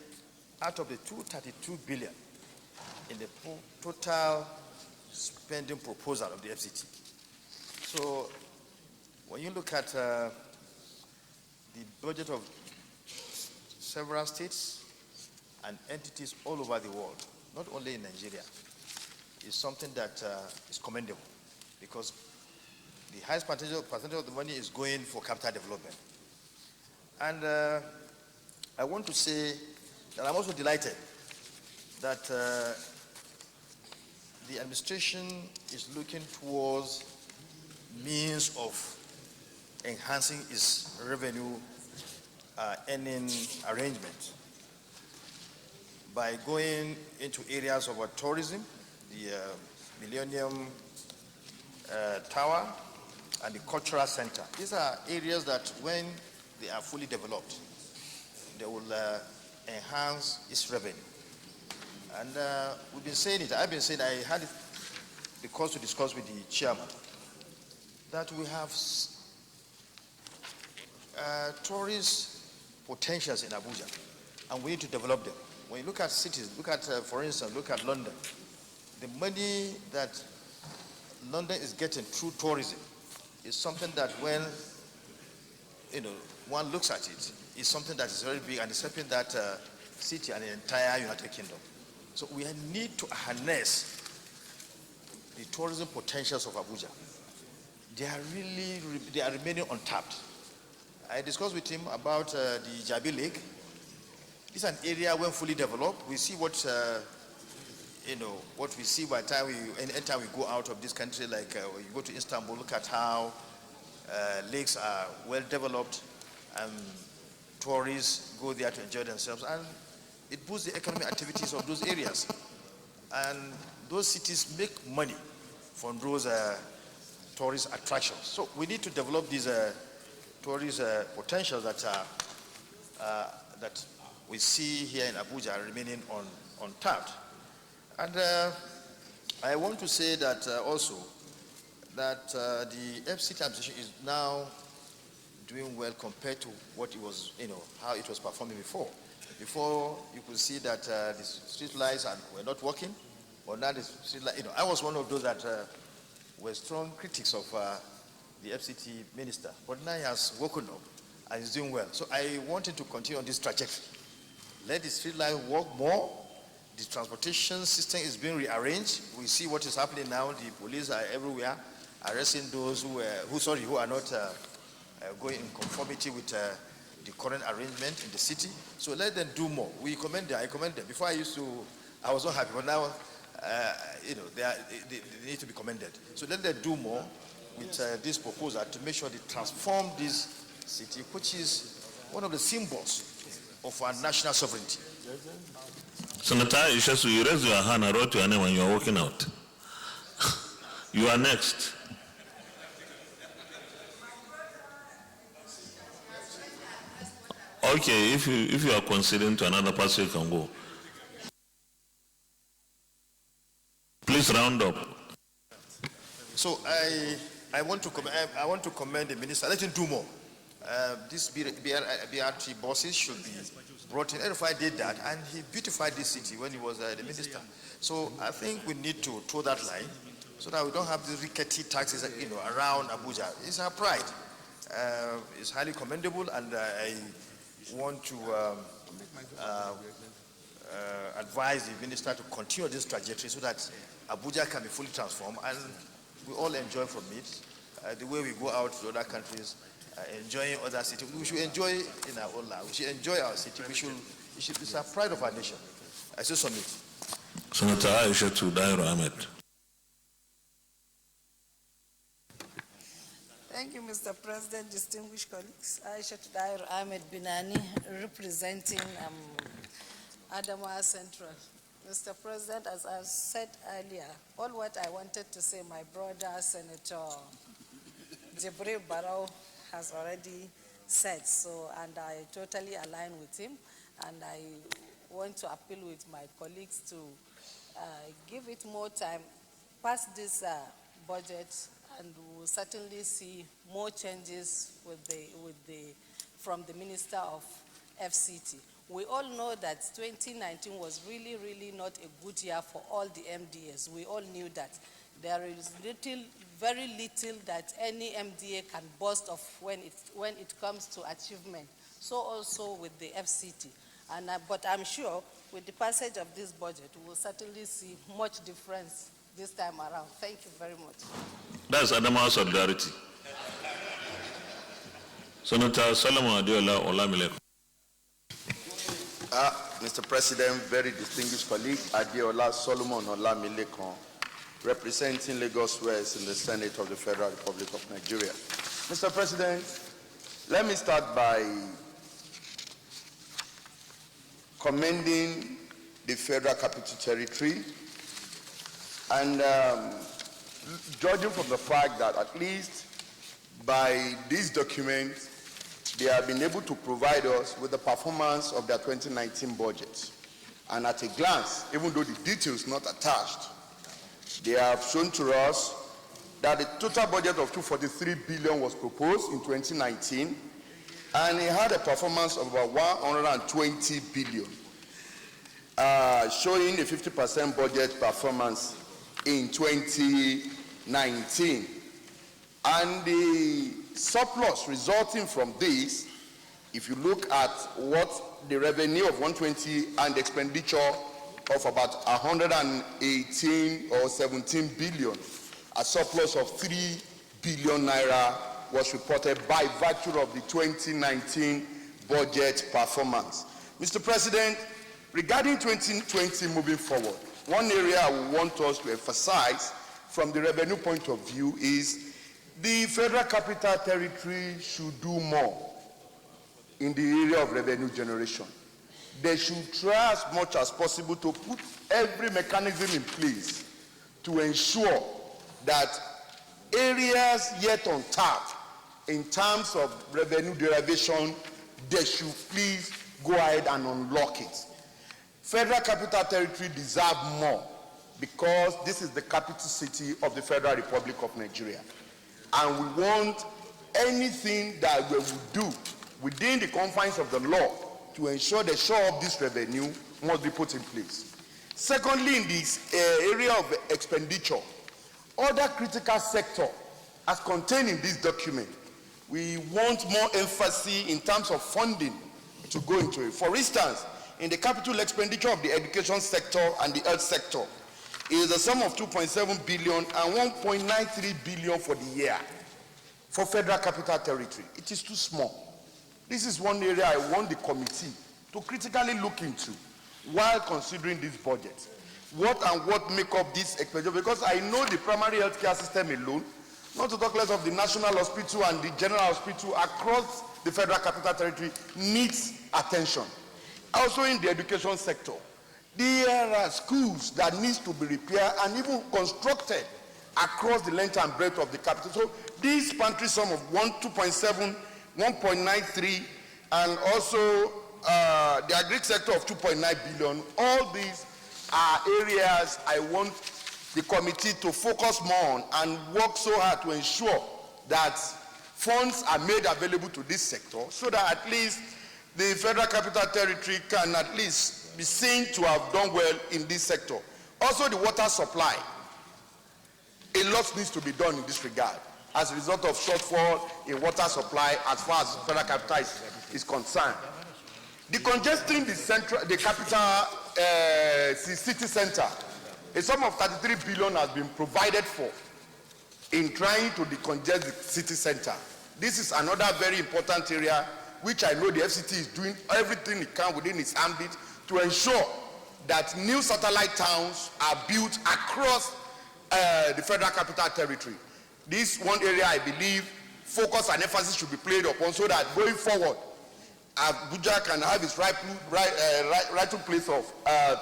out of the 232 billion in the total spending proposal of the FCT. So when you look at the budget of several states and entities all over the world, not only in Nigeria, is something that is commendable, because the highest percentage of the money is going for capital development. And I want to say that I'm also delighted that the administration is looking towards means of enhancing its revenue earning arrangement by going into areas of tourism, the Millennium Tower, and the Cultural Center. These are areas that, when they are fully developed, they will enhance its revenue. And we've been saying it. I've been saying, I had the cause to discuss with the chairman, that we have tourist potentials in Abuja, and we need to develop them. When you look at cities, look at, for instance, look at London. The money that London is getting through tourism is something that, when one looks at it, is something that is very big, and it's helping that city and the entire United Kingdom. So we need to harness the tourism potentials of Abuja. They are remaining untapped. I discussed with him about the Jabi Lake. It's an area, when fully developed, we see what what we see by the time anytime we go out of this country, like when you go to Istanbul, look at how lakes are well developed, and tourists go there to enjoy themselves, and it boosts the economic activities of those areas. And those cities make money from those tourist attractions. So we need to develop these tourist potentials that that we see here in Abuja remaining untapped. And I want to say that also that the FCT administration is now doing well compared to what it was, how it was performing before. Before, you could see that the street lights were not working, but now the street light, I was one of those that were strong critics of the FCT minister, but now he has woken up and is doing well. So I wanted to continue on this trajectory. Let the street light work more. The transportation system is being rearranged. We see what is happening now. The police are everywhere. arresting those who are not going in conformity with the current arrangement in the city. So let them do more. We commend them. I commend them. Before I was not happy, but now, they need to be commended. So let them do more with this proposal to make sure they transform this city, which is one of the symbols of our national sovereignty. Senator Ishasu, you raised your hand. I wrote your name when you were walking out. You are next. Okay, if you are conceding to another person, you can go. Please round up. So I want to commend the minister. Let him do more. These BRT buses should be brought in. RFI did that, and he beautified this city when he was the minister. So I think we need to toe that line so that we don't have the rickety taxes, around Abuja. It's our pride. It's highly commendable, and I want to advise the minister to continue this trajectory so that Abuja can be fully transformed and we all enjoy from it. The way we go out to other countries, enjoying other cities, we should enjoy in our own life. We should enjoy our city. It's a pride of our nation. I say submit. Senator Aisha to Dairo Ahmed. Thank you, Mr. President, distinguished colleagues. Aisha Dairo Ahmed Binani, representing Adamawa Central. Mr. President, as I said earlier, all what I wanted to say, my brother, Senator Jibril Barrow, has already said so, and I totally align with him, and I want to appeal with my colleagues to give it more time, pass this budget, and we'll certainly see more changes from the Minister of FCT. We all know that 2019 was really, really not a good year for all the MDAs. We all knew that. There is very little that any MDA can boast of when it comes to achievement. So also with the FCT. But I'm sure with the passage of this budget, we will certainly see much difference this time around. Thank you very much. That's Adamawa solidarity. Senator Solomon Adiola Olamileko. Mr. President, very distinguished colleague, Adiola Solomon Olamileko, representing Lagos West in the Senate of the Federal Republic of Nigeria. Mr. President, let me start by commending the Federal Capital Territory and judging from the fact that at least by this document, they have been able to provide us with the performance of their 2019 budget. And at a glance, even though the details not attached, they have shown to us that the total budget of 243 billion was proposed in 2019, and it had a performance of about 120 billion, showing a 50% budget performance in 2019. And the surplus resulting from this, if you look at what the revenue of 120 and expenditure of about 118 or 17 billion, a surplus of 3 billion naira was reported by virtue of the 2019 budget performance. Mr. President, regarding 2020 moving forward, one area I want us to emphasize from the revenue point of view is the Federal Capital Territory should do more in the area of revenue generation. They should try as much as possible to put every mechanism in place to ensure that areas yet untapped in terms of revenue derivation, they should please go ahead and unlock it. Federal Capital Territory deserve more because this is the capital city of the Federal Republic of Nigeria. And we want anything that we will do within the confines of the law to ensure the share of this revenue must be put in place. Secondly, in this area of expenditure, other critical sector as contained in this document, we want more emphasis in terms of funding to go into it. For instance, in the capital expenditure of the education sector and the health sector, is a sum of 2.7 billion and 1.93 billion for the year for Federal Capital Territory. It is too small. This is one area I want the committee to critically look into while considering this budget. What make up this expenditure? Because I know the primary healthcare system alone, not to talk less of the National Hospital and the General Hospital across the Federal Capital Territory, needs attention. Also in the education sector, there are schools that need to be repaired and even constructed across the length and breadth of the capital. So this pantry sum of 2.7, 1.93, and also the agri sector of 2.9 billion, all these are areas I want the committee to focus more on and work so hard to ensure that funds are made available to this sector so that at least the Federal Capital Territory can at least be seen to have done well in this sector. Also the water supply. A lot needs to be done in this regard as a result of shortfall in water supply as far as Federal Capital is concerned. Decongesting the capital city center, a sum of 33 billion has been provided for in trying to decongest the city center. This is another very important area which I know the FCT is doing everything it can within its ambit to ensure that new satellite towns are built across the Federal Capital Territory. This one area I believe focus and emphasis should be played upon so that going forward, Abuja can have its rightful place of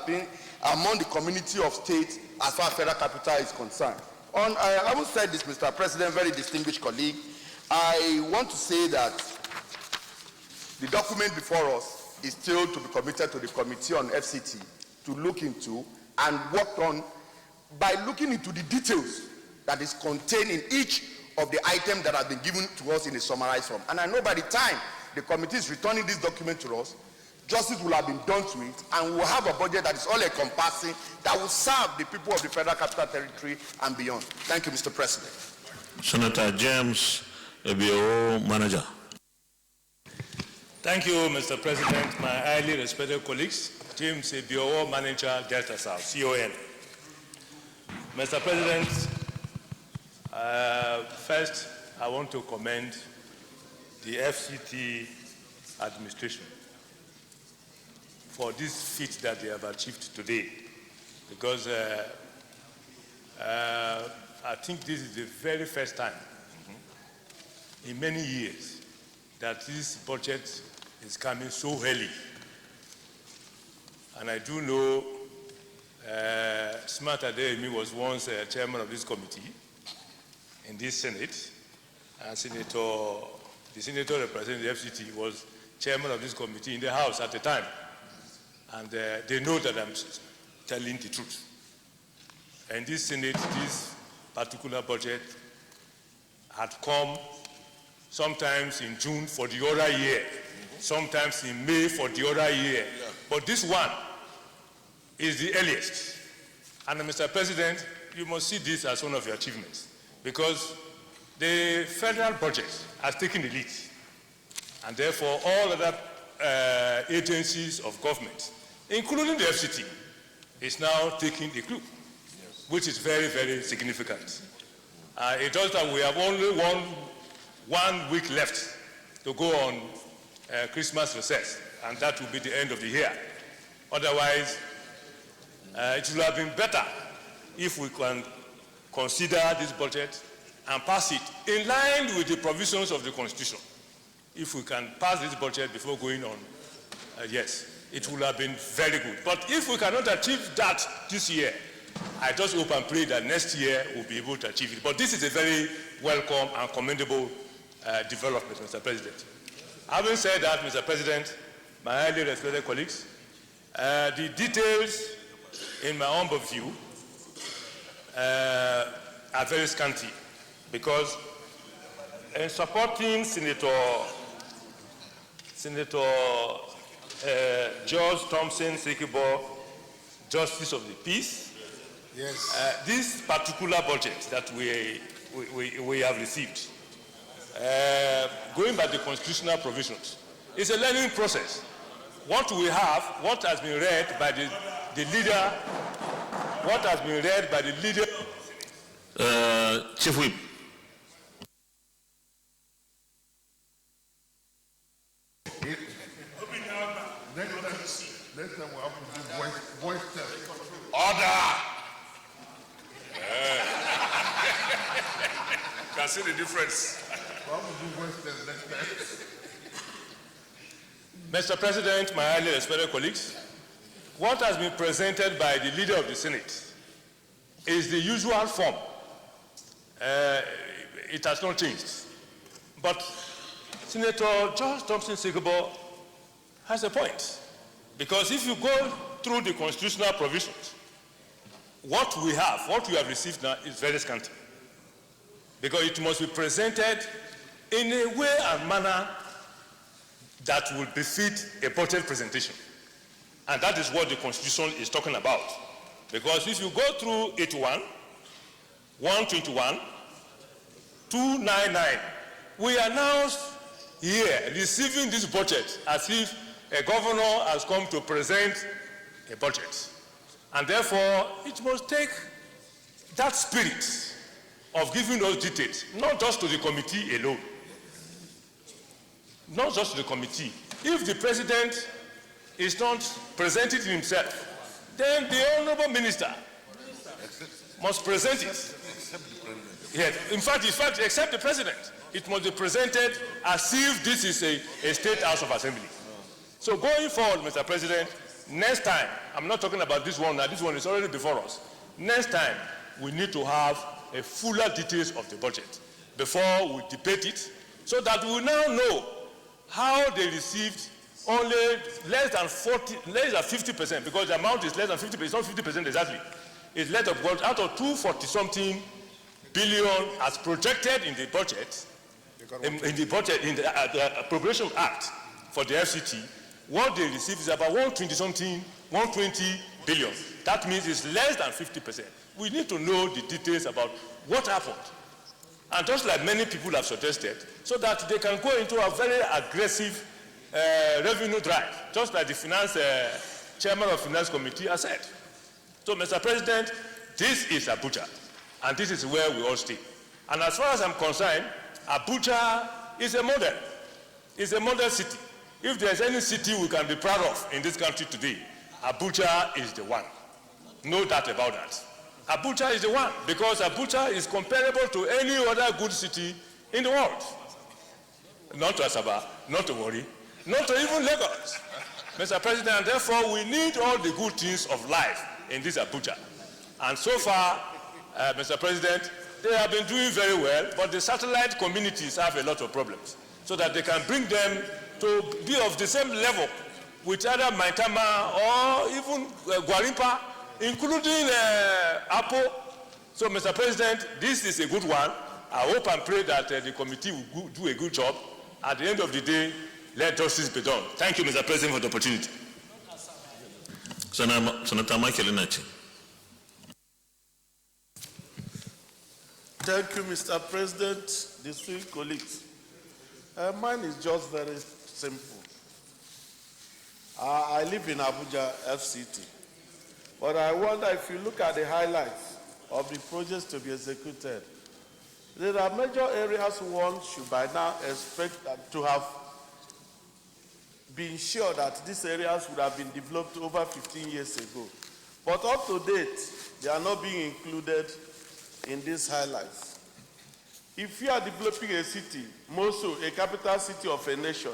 being among the community of states as far as Federal Capital is concerned. I haven't said this, Mr. President, very distinguished colleague. I want to say that the document before us is still to be committed to the Committee on FCT to look into and work on by looking into the details that is contained in each of the items that have been given to us in a summarized form. And I know by the time the committee is returning this document to us, justice will have been done to it, and we will have a budget that is all-encompassing that will serve the people of the Federal Capital Territory and beyond. Thank you, Mr. President. Senator James Ebio, Manager. Thank you, Mr. President. My highly respected colleagues, James Ebio, Manager, Delta South, CON. Mr. President, first, I want to commend the FCT administration for this feat that they have achieved today, because I think this is the very first time in many years that this budget is coming so early. And I do know Smart Adeyemi was once chairman of this committee in this Senate, and the senator representing the FCT was chairman of this committee in the House at the time. And they know that I'm telling the truth. And this Senate, this particular budget had come sometimes in June for the other year, sometimes in May for the other year. But this one is the earliest. And Mr. President, you must see this as one of your achievements, because the federal budget has taken the lead. And therefore, all other agencies of government, including the FCT, is now taking the clue, which is very, very significant. It does that we have only one week left to go on Christmas recess, and that will be the end of the year. Otherwise, it would have been better if we can consider this budget and pass it in line with the provisions of the Constitution. If we can pass this budget before going on, yes, it would have been very good. But if we cannot achieve that this year, I just hope and pray that next year we'll be able to achieve it. But this is a very welcome and commendable development, Mr. President. Having said that, Mr. President, my highly respected colleagues, the details, in my humble view, are very scanty, because in supporting Senator George Thompson Sekibo, Justice of the Peace, yes. This particular budget that we have received, going by the constitutional provisions, is a learning process. What we have, what has been read by the leader what has been read by the leader. Chief Whip. Next time we have to do voice test. Order! Can see the difference. We have to do voice test next time. Mr. President, my highly respected colleagues, what has been presented by the leader of the Senate is the usual form. It has not changed. But Senator George Thompson-Sigabo has a point. Because if you go through the constitutional provisions, what we have received now is very scanty. Because it must be presented in a way and manner that will befit a budget presentation. And that is what the Constitution is talking about. Because if you go through 81, 121, 299, we are now here receiving this budget as if a governor has come to present a budget. And therefore, it must take that spirit of giving those details, not just to the committee alone. Not just to the committee. If the president is not presenting himself, then the honorable minister must present it. Yes. In fact, except the president, it must be presented as if this is a state house of assembly. So going forward, Mr. President, next time, I'm not talking about this one now, this one is already before us. Next time, we need to have a fuller details of the budget before we debate it, so that we now know how they received only less than 50%, because the amount is less than 50%, it's not 50% exactly. It's less of what out of 240-something billion as projected in the budget, in the Appropriation Act for the FCT. What they receive is about 120 billion. That means it's less than 50%. We need to know the details about what happened. And just like many people have suggested, so that they can go into a very aggressive revenue drive, just like the chairman of Finance Committee has said. So, Mr. President, this is Abuja, and this is where we all stay. And as far as I'm concerned, Abuja is a model. It's a model city. If there's any city we can be proud of in this country today, Abuja is the one. No doubt about that. Abuja is the one, because Abuja is comparable to any other good city in the world. Not to Asaba, not to Warri, not to even Lagos. Mr. President, therefore, we need all the good things of life in this Abuja. And so far, Mr. President, they have been doing very well, but the satellite communities have a lot of problems, so that they can bring them to be of the same level with either Maitama or even Gwarimpa, including Apo. So, Mr. President, this is a good one. I hope and pray that the committee will do a good job. At the end of the day, let justice be done. Thank you, Mr. President, for the opportunity. Senator Michael Inachi. Thank you, Mr. President, distinguished colleagues. Mine is just very simple. I live in Abuja, FCT. But I wonder if you look at the highlights of the projects to be executed, there are major areas one should by now expect to have been sure that these areas would have been developed over 15 years ago. But up to date, they are not being included in these highlights. If you are developing a city, more so a capital city of a nation,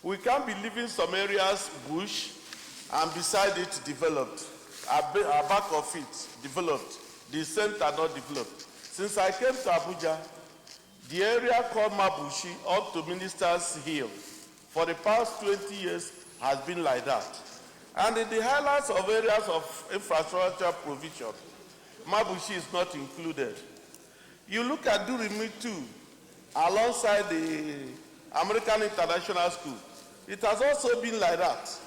we can't be leaving some areas bush and beside it developed. Back of it developed, the center not developed. Since I came to Abuja, the area called Mabushi up to Minister's Hill for the past 20 years has been like that. And in the highlights of areas of infrastructure provision, Mabushi is not included. You look at Durimi too, alongside the American International School, it has also been like that.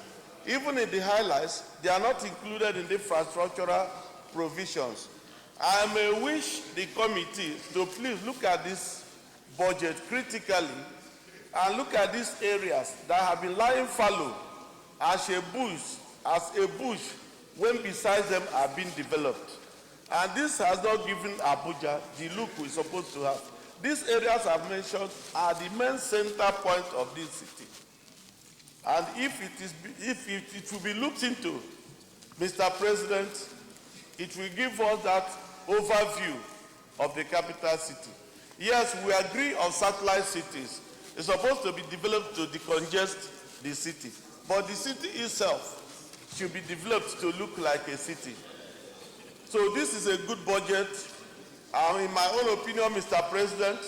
Even in the highlights, they are not included in the infrastructural provisions. I may wish the committee to please look at this budget critically and look at these areas that have been lying fallow as a bush when besides them are being developed. And this has not given Abuja the look we're supposed to have. These areas I've mentioned are the main center point of this city. And if it will be looked into, Mr. President, it will give us that overview of the capital city. Yes, we agree on satellite cities. It's supposed to be developed to decongest the city. But the city itself should be developed to look like a city. So this is a good budget. In my own opinion, Mr. President,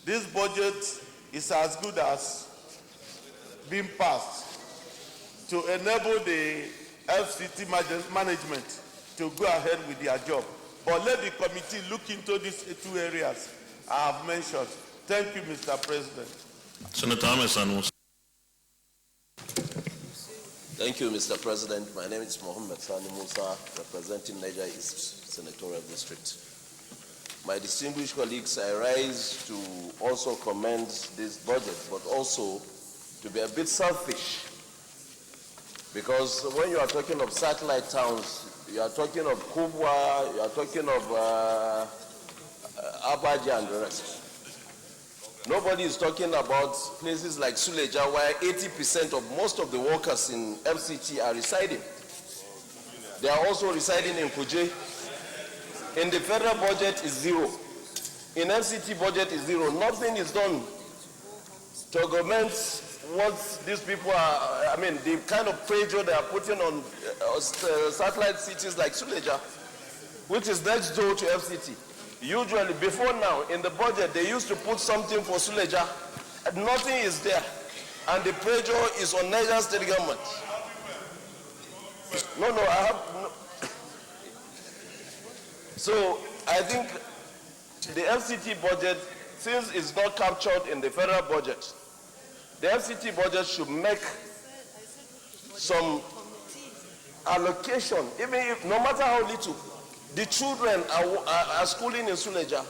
this budget is as good as being passed to enable the FCT management to go ahead with their job. But let the committee look into these two areas I have mentioned. Thank you, Mr. President. Senator Ahmed. Thank you, Mr. President. My name is Mohammed Sani Musa, representing Niger East Senatorial District. My distinguished colleagues, I rise to also commend this budget, but also to be a bit selfish. Because when you are talking of satellite towns, you are talking of Kubwa, you are talking of Abaji and the rest. Nobody is talking about places like Suleja, where 80% of most of the workers in FCT are residing. They are also residing in Kuje. In the federal budget is zero. In FCT budget is zero. Nothing is done to augment what these people are, the kind of pressure they are putting on satellite cities like Suleja, which is next door to FCT. Usually, before now, in the budget, they used to put something for Suleja. Nothing is there. And the pressure is on Niger State government. So, I think the FCT budget, since it's not captured in the federal budget, the FCT budget should make some allocation, even if, no matter how little. The children are schooling in Suleja.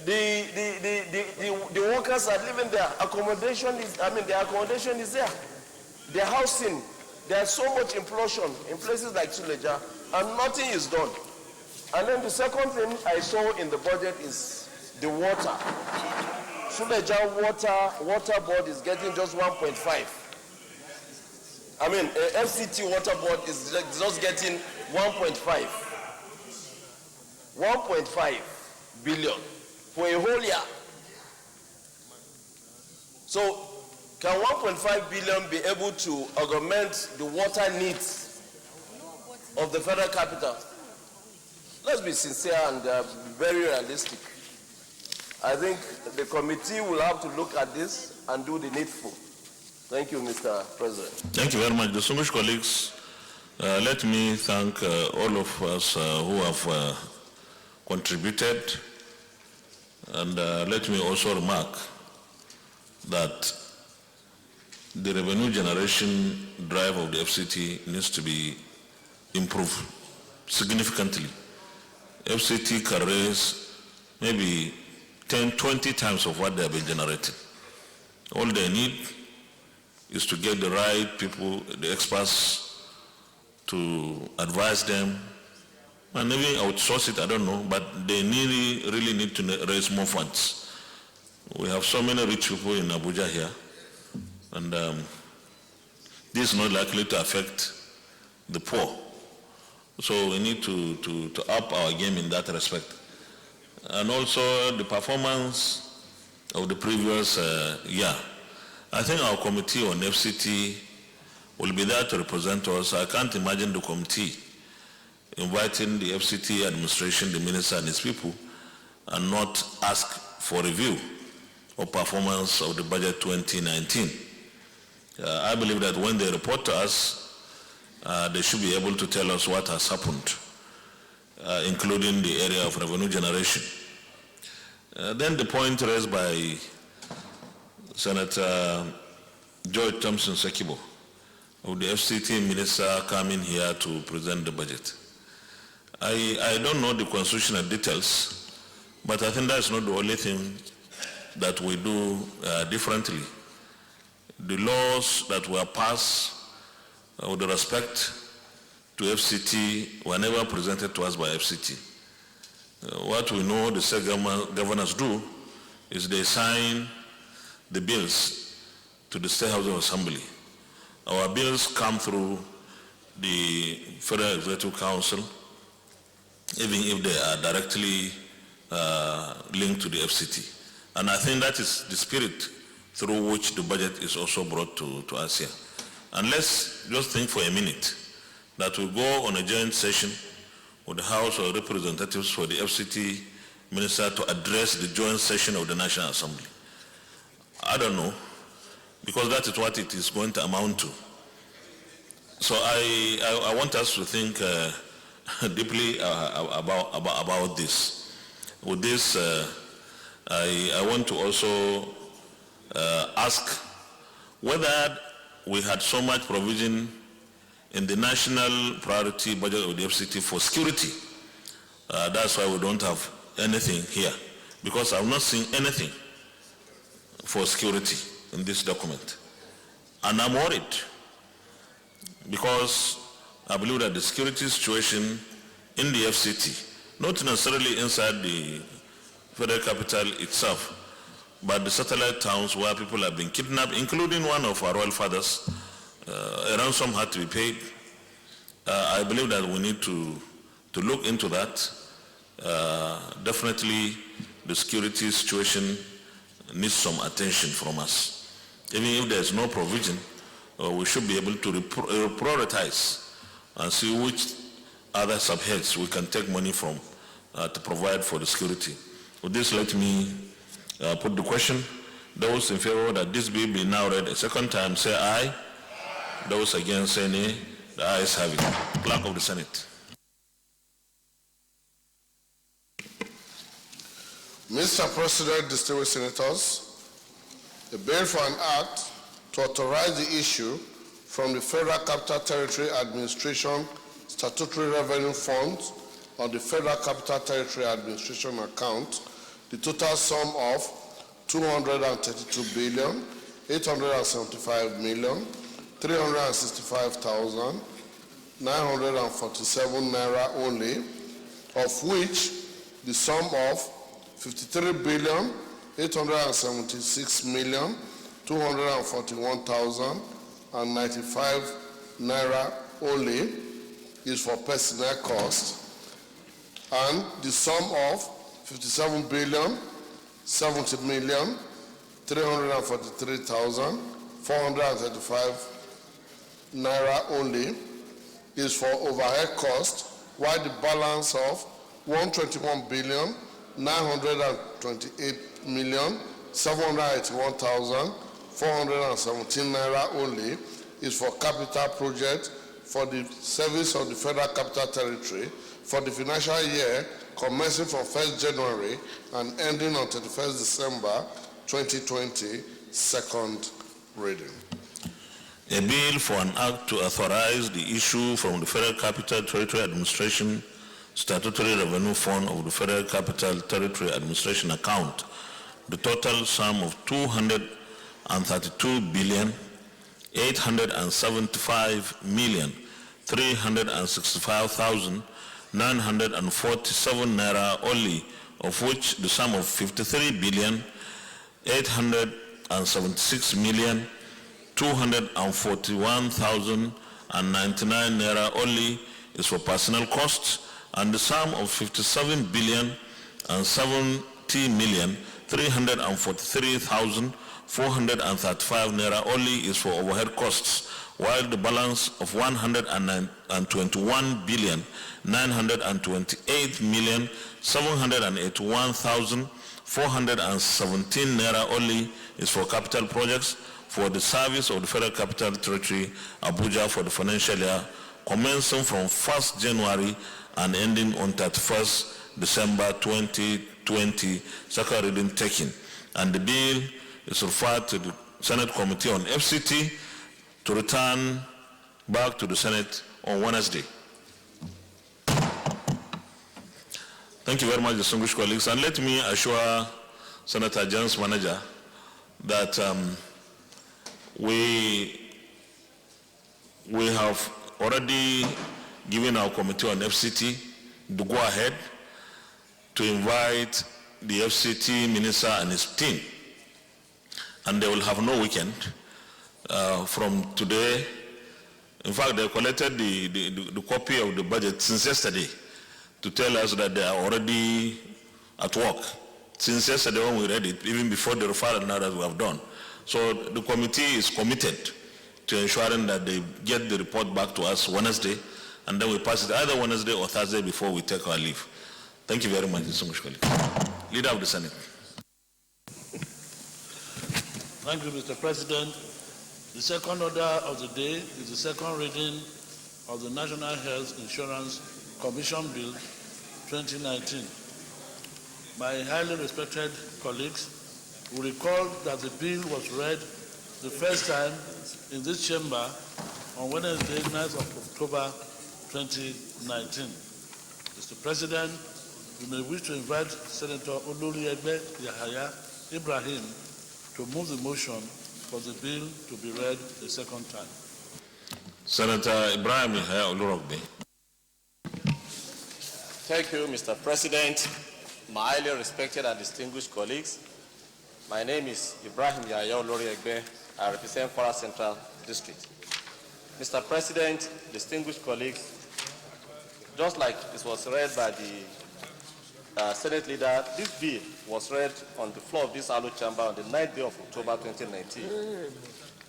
The workers are living there. Accommodation is, their accommodation is there. Their housing, there's so much implosion in places like Suleja, and nothing is done. And then the second thing I saw in the budget is the water. Suleja water board is getting just 1.5. FCT water board is just getting 1.5 billion for a whole year. So, can 1.5 billion be able to augment the water needs of the federal capital? Let's be sincere and very realistic. I think the committee will have to look at this and do the needful. Thank you, Mr. President. Thank you very much. Distinguished colleagues, let me thank all of us who have contributed, and let me also remark that the revenue generation drive of the FCT needs to be improved significantly. FCT can raise maybe 10, 20 times of what they have been generating. All they need is to get the right people, the experts, to advise them, and maybe outsource it, I don't know, but they really need to raise more funds. We have so many rich people in Abuja here, and this is not likely to affect the poor. So we need to up our game in that respect. And also the performance of the previous year. I think our committee on FCT will be there to represent us. I can't imagine the committee inviting the FCT administration, the minister and his people, and not ask for review of performance of the budget 2019. I believe that when they report to us, they should be able to tell us what has happened, including the area of revenue generation. Then the point raised by Senator George Thompson Sekibo of the FCT minister coming here to present the budget. I don't know the constitutional details, but I think that's not the only thing that we do differently. The laws that were passed with respect to FCT were never presented to us by FCT. What we know the state governors do is they sign the bills to the State House of Assembly. Our bills come through the Federal Executive Council, even if they are directly linked to the FCT. And I think that is the spirit through which the budget is also brought to us here. And let's just think for a minute that we go on a joint session with the House of Representatives for the FCT Minister to address the joint session of the National Assembly. I don't know, because that is what it is going to amount to. So I want us to think deeply about this. With this, I want to also ask whether we had so much provision in the national priority budget of the FCT for security. That's why we don't have anything here, because I've not seen anything for security in this document. And I'm worried, because I believe that the security situation in the FCT, not necessarily inside the federal capital itself, but the satellite towns where people have been kidnapped, including one of our royal fathers, a ransom had to be paid. I believe that we need to look into that. Definitely the security situation needs some attention from us. Even if there's no provision, we should be able to prioritize and see which other subheads we can take money from to provide for the security. With this, let me put the question. Those in favor that this bill be now read a second time, say aye. Those against, say nay. The ayes have it. Clerk of the Senate. Mr. President, distinguished senators, a bill for an act to authorize the issue from the Federal Capital Territory Administration Statutory Revenue Funds on the Federal Capital Territory Administration account the total sum of 232,875,365,947 naira only, of which the sum of 53,876,241,095 naira only is for personnel costs, and the sum of 57,070,343,435 naira only is for overhead costs, while the balance of 121,928,781,417 naira only is for capital project for the service of the Federal Capital Territory for the financial year commencing from 1st January and ending on 31st December 2020, second reading. A bill for an act to authorize the issue from the Federal Capital Territory Administration Statutory Revenue Fund of the Federal Capital Territory Administration account, the total sum of 232,875,365,947 naira only, of which the sum of 53,876,241,099 naira only is for personnel costs, and the sum of 57,070,343,435 naira only is for overhead costs, while the balance of 121,928,781,417 naira only is for capital projects for the service of the Federal Capital Territory, Abuja, for the financial year commencing from 1st January and ending on 31st December 2020, second reading taken. And the bill is referred to the Senate Committee on FCT to return back to the Senate on Wednesday. Thank you very much, distinguished colleagues. And let me assure Senator James Manager that we we have already given our committee on FCT the go ahead to invite the FCT minister and his team, and they will have no weekend from today. In fact, they collected the copy of the budget since yesterday to tell us that they are already at work. Since yesterday when we read it, even before the referral now that we have done. So the committee is committed to ensuring that they get the report back to us Wednesday, and then we pass it either Wednesday or Thursday before we take our leave. Thank you very much, distinguished colleague. Leader of the Senate. Thank you, Mr. President. The second order of the day is the second reading of the National Health Insurance Commission Bill 2019. My highly respected colleagues will recall that the bill was read the first time in this chamber on Wednesday, 9th of October 2019. Mr. President, you may wish to invite Senator Oloriegbe Yahaya Ibrahim to move the motion for the bill to be read a second time. Senator Ibrahim Yahaya Olorogbe. Thank you, Mr. President. My highly respected and distinguished colleagues, my name is Ibrahim Yahaya Oloriegbe. I represent Kwara Central District. Mr. President, distinguished colleagues, just like it was read by the Senate leader, this bill was read on the floor of this hallowed chamber on the 9th day of October 2019.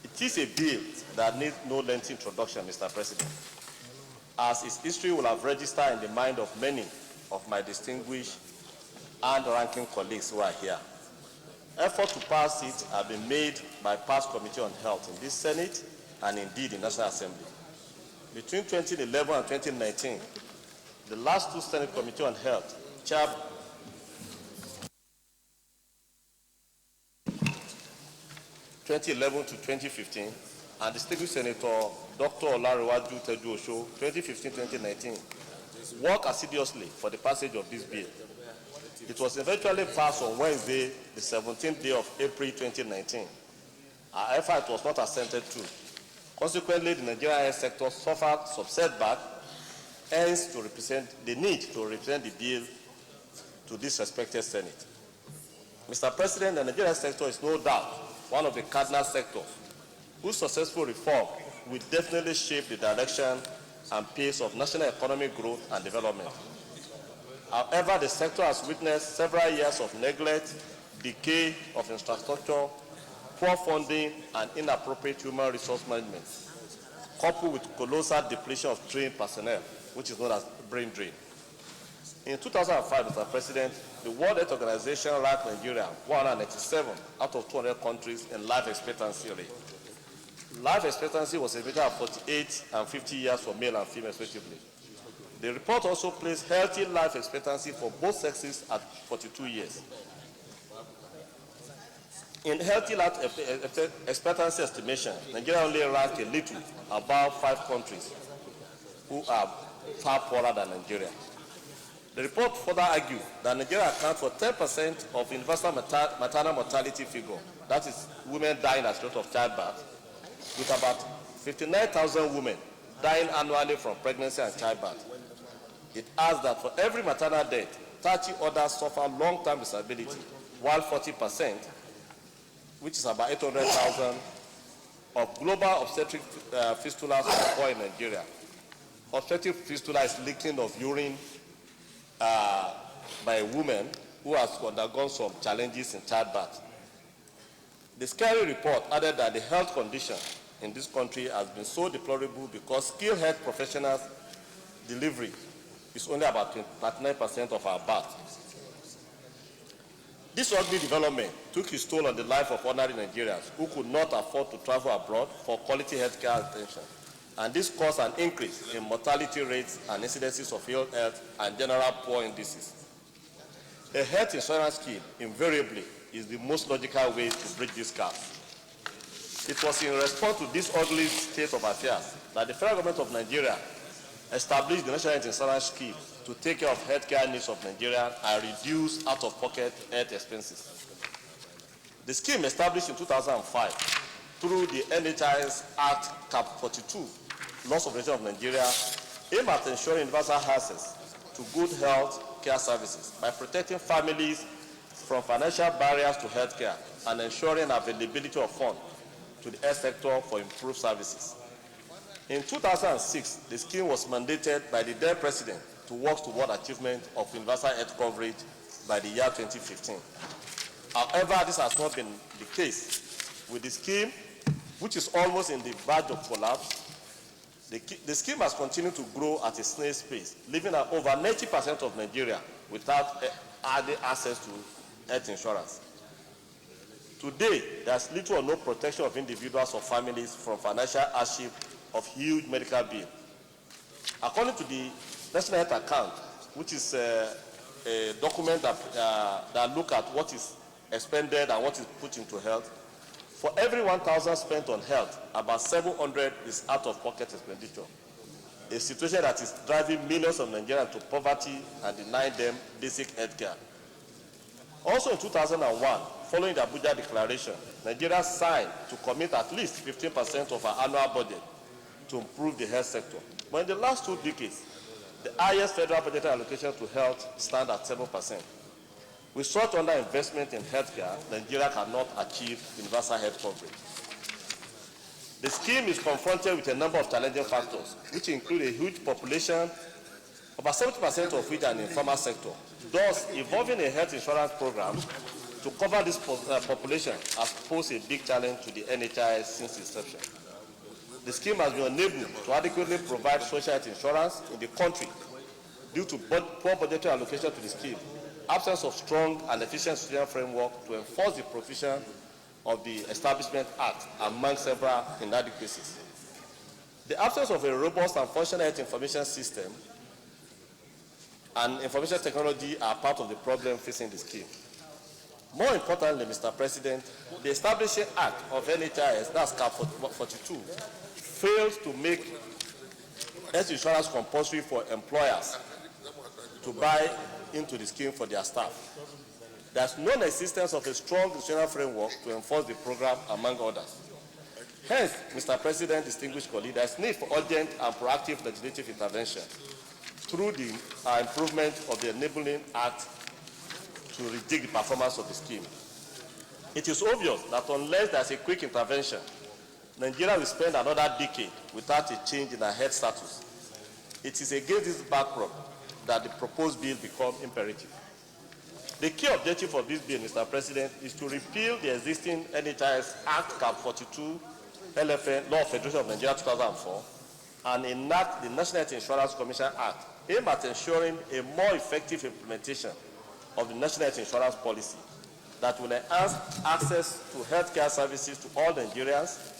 It is a bill that needs no lengthy introduction, Mr. President, as its history will have registered in the mind of many of my distinguished and ranking colleagues who are here. Efforts to pass it have been made by past Committee on Health in this Senate and indeed in National Assembly. Between 2011 and 2019, the last two Senate Committee on Health, chaired 2011 to 2015, and distinguished Senator Dr. Olarewaju Teju-Osho, 2015-2019, worked assiduously for the passage of this bill. It was eventually passed on Wednesday, the 17th day of April 2019. However, it was not assented to. Consequently, the Nigerian health sector suffered some setback, hence the need to represent the bill to this respected Senate. Mr. President, the Nigerian sector is no doubt one of the cardinal sectors whose successful reform will definitely shape the direction and pace of national economic growth and development. However, the sector has witnessed several years of neglect, decay of infrastructure, poor funding, and inappropriate human resource management, coupled with colossal depletion of trained personnel, which is known as brain drain. In 2005, Mr. President, the World Health Organization ranked Nigeria 197 out of 200 countries in life expectancy rate. Life expectancy was a measure of 48 and 50 years for male and female, respectively. The report also placed healthy life expectancy for both sexes at 42 years. In healthy life expectancy estimation, Nigeria only ranked a little above 5 countries who are far poorer than Nigeria. The report further argued that Nigeria accounts for 10% of universal maternal mortality figure, that is, women dying as a result of childbirth, with about 59,000 women dying annually from pregnancy and childbirth. It adds that for every maternal death, 30 others suffer long-term disability, while 40%, which is about 800,000, of global obstetric fistulas occur in Nigeria. Obstetric fistula is leaking of urine by a woman who has undergone some challenges in childbirth. The scary report added that the health condition in this country has been so deplorable because skilled health professionals' delivery is only about 39% of our births. This ugly development took its toll on the life of ordinary Nigerians who could not afford to travel abroad for quality healthcare attention. And this caused an increase in mortality rates and incidences of ill health and general poor indices. A health insurance scheme invariably is the most logical way to bridge this gap. It was in response to this ugly state of affairs that the federal government of Nigeria established the National Health Insurance Scheme to take care of healthcare needs of Nigerians and reduce out-of-pocket health expenses. The scheme established in 2005 through the NHIS Act Cap 42 Laws of Nation of Nigeria aim at ensuring universal access to good health care services by protecting families from financial barriers to health care and ensuring availability of funds to the health sector for improved services. In 2006, the scheme was mandated by the then president to work toward achievement of universal health coverage by the year 2015. However, this has not been the case. With the scheme, which is almost in the verge of collapse, the scheme has continued to grow at a snail's pace, leaving over 90% of Nigeria without added access to health insurance. Today, there's little or no protection of individuals or families from financial hardship of huge medical bills. According to the National Health Account, which is a document that looks at what is expended and what is put into health, for every 1,000 spent on health, about 700 is out-of-pocket expenditure, a situation that is driving millions of Nigerians to poverty and denying them basic health care. Also in 2001, following the Abuja Declaration, Nigeria signed to commit at least 15% of our annual budget to improve the health sector. But in the last 2 decades, the highest federal budgetary allocation to health stand at 7%. With such underinvestment in healthcare, Nigeria cannot achieve universal health coverage. The scheme is confronted with a number of challenging factors, which include a huge population, about 70% of which are in the informal sector. Thus, evolving a health insurance program to cover this population has posed a big challenge to the NHIS since inception. The scheme has been unable to adequately provide social health insurance in the country due to poor budgetary allocation to the scheme, absence of strong and efficient institutional framework to enforce the provision of the Establishment Act, among several inadequacies. The absence of a robust and functional health information system and information technology are part of the problem facing the scheme. More importantly, Mr. President, the Establishing Act of NHIS, that's Cap 42, fails to make health insurance compulsory for employers to buy into the scheme for their staff. There's non-existence of a strong institutional framework to enforce the program, among others. Hence, Mr. President, distinguished colleagues, there's need for urgent and proactive legislative intervention through the improvement of the Enabling Act to rejig the performance of the scheme. It is obvious that unless there's a quick intervention, Nigeria will spend another decade without a change in our health status. It is against this backdrop that the proposed bill become imperative. The key objective of this bill, Mr. President, is to repeal the existing NHIS Act Cap 42, LFN, Law of Federation of Nigeria 2004, and enact the National Health Insurance Commission Act, aimed at ensuring a more effective implementation of the National Health Insurance Policy that will enhance access to healthcare services to all Nigerians,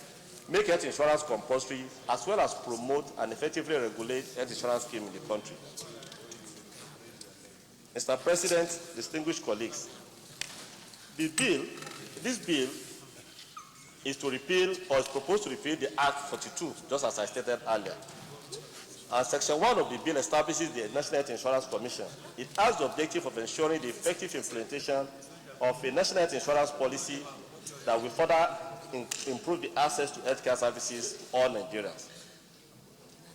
make health insurance compulsory, as well as promote and effectively regulate health insurance scheme in the country. Mr. President, distinguished colleagues, this bill is to repeal, or is proposed to repeal the Act 42, just as I stated earlier. And Section 1 of the bill establishes the National Health Insurance Commission. It has the objective of ensuring the effective implementation of a national health insurance policy that will further improve the access to healthcare services for all Nigerians.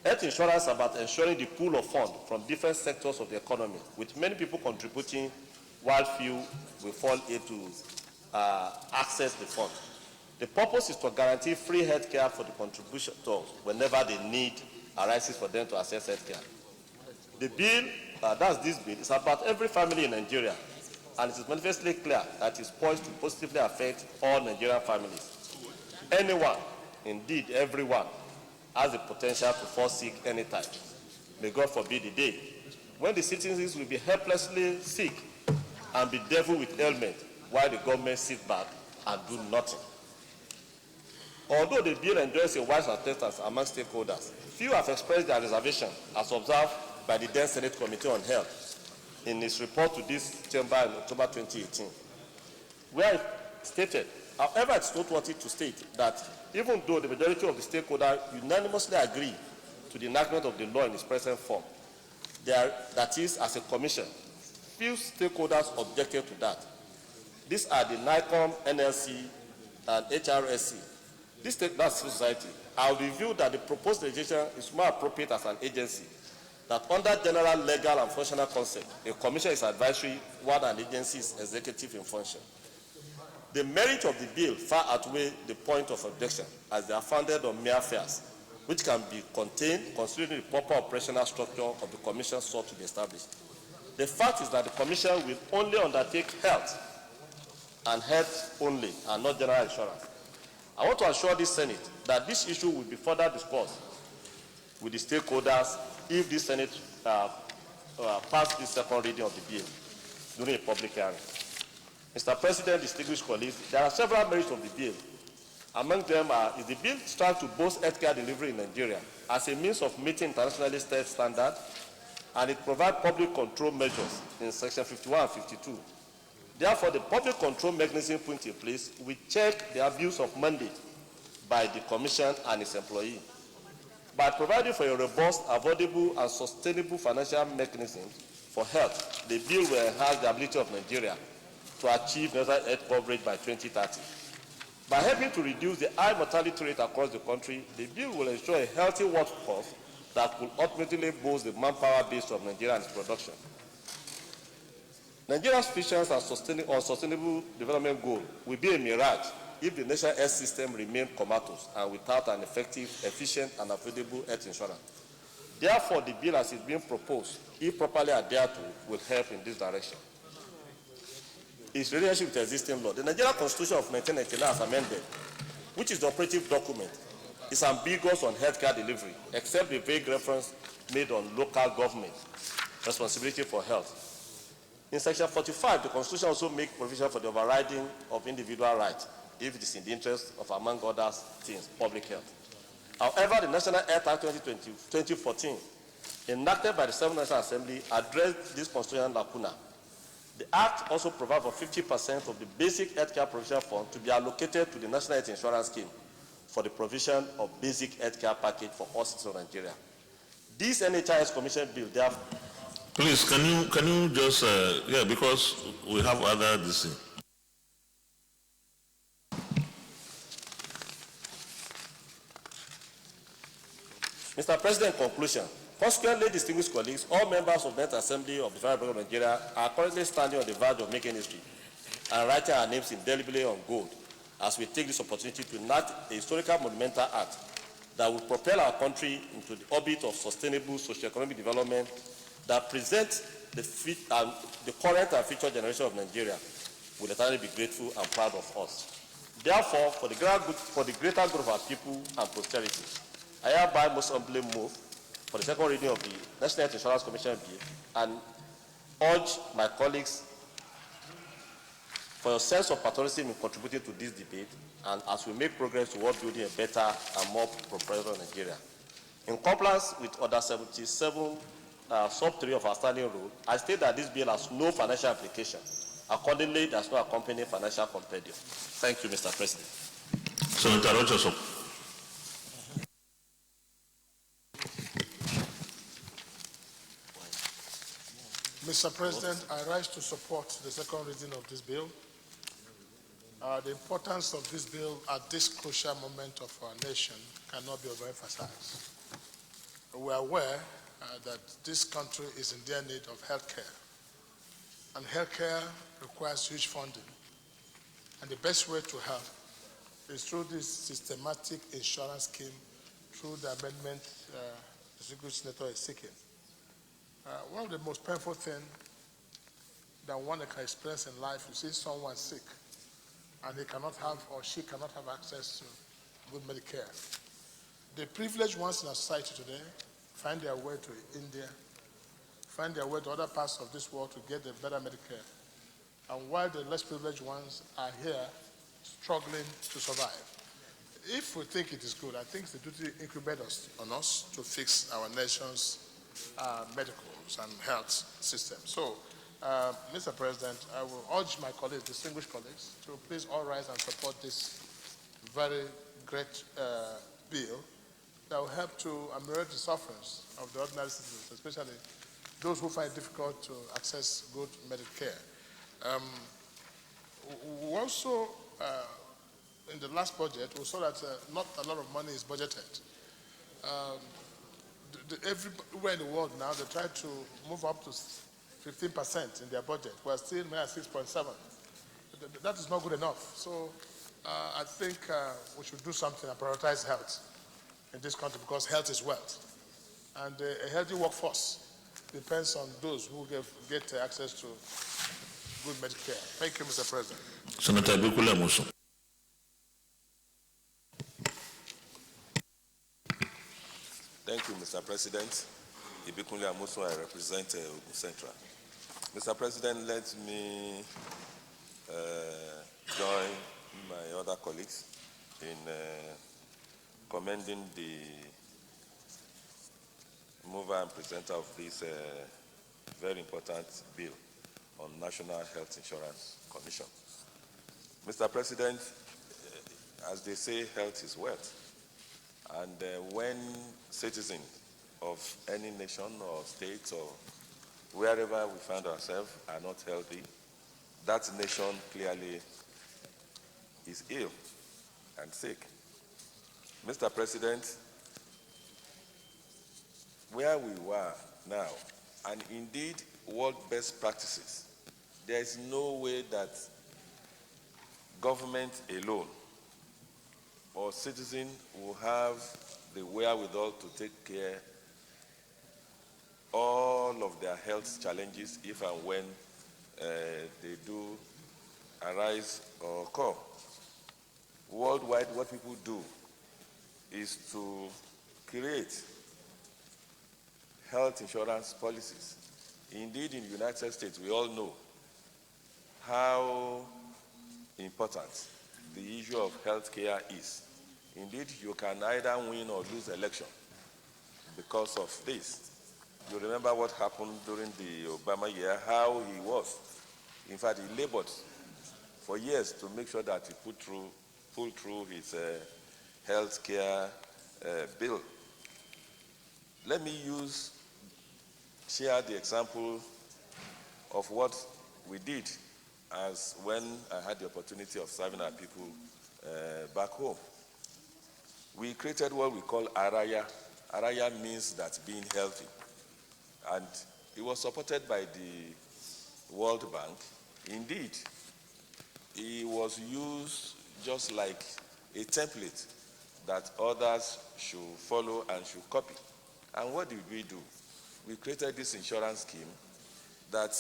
Health insurance is about ensuring the pool of funds from different sectors of the economy, with many people contributing while few will fall into access the fund. The purpose is to guarantee free health care for the contributors whenever the need arises for them to access health care. The bill, this bill, is about every family in Nigeria, and it is manifestly clear that it is poised to positively affect all Nigerian families. Anyone, indeed everyone, has the potential to fall sick anytime. May God forbid the day when the citizens will be helplessly sick and be devil with ailment while the government sits back and do nothing. Although the bill enjoys a wide acceptance among stakeholders, few have expressed their reservation, as observed by the then Senate Committee on Health in its report to this chamber in October 2018, where it stated, however, it's noteworthy to state that even though the majority of the stakeholders unanimously agree to the enactment of the law in its present form, that is, as a commission, few stakeholders objected to that. These are the NICOM, NLC, and HRSC, that's civil society, I would review that the proposed legislation is more appropriate as an agency, that under general legal and functional concept, a commission is advisory while an agency is executive in function. The merit of the bill far outweigh the point of objection, as they are founded on mere fears, which can be contained considering the proper operational structure of the commission sought to be established. The fact is that the commission will only undertake health and health only, and not general insurance. I want to assure the Senate that this issue will be further discussed with the stakeholders if the Senate pass the second reading of the bill during a public hearing. Mr. President, distinguished colleagues, there are several merits of the bill. Among them is the bill strives to boost healthcare delivery in Nigeria as a means of meeting internationally set standards, and it provides public control measures in Section 51 and 52. Therefore, the public control mechanism put in place will check the abuse of mandate by the Commission and its employee. By providing for a robust, affordable, and sustainable financial mechanism for health, the bill will enhance the ability of Nigeria to achieve national health coverage by 2030. By helping to reduce the high mortality rate across the country, the bill will ensure a healthy workforce that will ultimately boost the manpower base of Nigeria and its production. Nigeria's vision on sustainable development goal will be a mirage if the national health system remains comatose and without an effective, efficient, and affordable health insurance. Therefore, the bill as it is being proposed, if properly adhered to, will help in this direction. Its relationship with existing law. The Nigerian Constitution of 1999 as amended, which is the operative document, is ambiguous on healthcare delivery, except the vague reference made on local government responsibility for health. In Section 45, the Constitution also makes provision for the overriding of individual rights, if it is in the interest of, among other things, public health. However, the National Health Act 2014, enacted by the 7th National Assembly, addressed this constitutional lacuna. The Act also provides for 50% of the basic healthcare provision fund to be allocated to the National Health Insurance Scheme for the provision of basic healthcare package for all citizens of Nigeria. This NHIS Commission bill, therefore. Please, can you just, because we have other decisions. Mr. President, conclusion. Consequently, distinguished colleagues, all members of the National Assembly of the Federal Republic of Nigeria are currently standing on the verge of making history and writing our names indelibly on gold as we take this opportunity to enact a historical monumental act that will propel our country into the orbit of sustainable socio-economic development that presents the current and future generation of Nigeria will eternally be grateful and proud of us. Therefore, for the greater good of our people and posterity, I hereby most humbly move for the second reading of the National Health Insurance Commission bill and urge my colleagues for your sense of patriotism in contributing to this debate and as we make progress toward building a better and more prosperous Nigeria. In compliance with Order 77, sub 3 of our standing rule, I state that this bill has no financial application. Accordingly, there is no accompanying financial compendium. Thank you, Mr. President. Senator Rochester. Mr. President, I rise to support the second reading of this bill. The importance of this bill at this crucial moment of our nation cannot be overemphasized. We are aware that this country is in dire need of health care, and health care requires huge funding. And the best way to help is through this systematic insurance scheme, through the amendment the Distinguished Senator is seeking. One of the most painful things that one can experience in life is see someone sick and he cannot have or she cannot have access to good medical care. The privileged ones in our society today find their way to India, find their way to other parts of this world to get the better medical care. And while the less privileged ones are here struggling to survive. If we think it is good, I think it's the duty incumbent on us to fix our nation's medicals and health system. So, Mr. President, I will urge my colleagues, distinguished colleagues, to please all rise and support this very great bill that will help to ameliorate the sufferings of the ordinary citizens, especially those who find it difficult to access good medical care. We also in the last budget, we saw that not a lot of money is budgeted. Everywhere in the world now, they try to move up to 15% in their budget. We're still at 6.7. That is not good enough. So I think we should do something and prioritize health in this country, because health is wealth. And a healthy workforce depends on those who get access to good medical care. Thank you, Mr. President. Senator Bikula Musu. Thank you, Mr. President. Ibikunle Amusu, I represent Ogun Central. Mr. President, let me join my other colleagues in commending the mover and presenter of this very important bill on National Health Insurance Commission. Mr. President, as they say, health is wealth. And when citizens of any nation or state or wherever we find ourselves are not healthy, that nation clearly is ill and sick. Mr. President, where we were now, and indeed world best practices, there is no way that government alone or citizens will have the wherewithal to take care all of their health challenges if and when they do arise or occur. Worldwide, what people do is to create health insurance policies. Indeed, in the United States, we all know how important the issue of health care is. Indeed, you can either win or lose election because of this. You remember what happened during the Obama year, how he was. In fact, he labored for years to make sure that he pulled through his health care bill. Let me share the example of what we did as when I had the opportunity of serving our people back home. We created what we call Araya. Araya means that being healthy. And it was supported by the World Bank. Indeed, it was used just like a template that others should follow and should copy. And what did we do? We created this insurance scheme that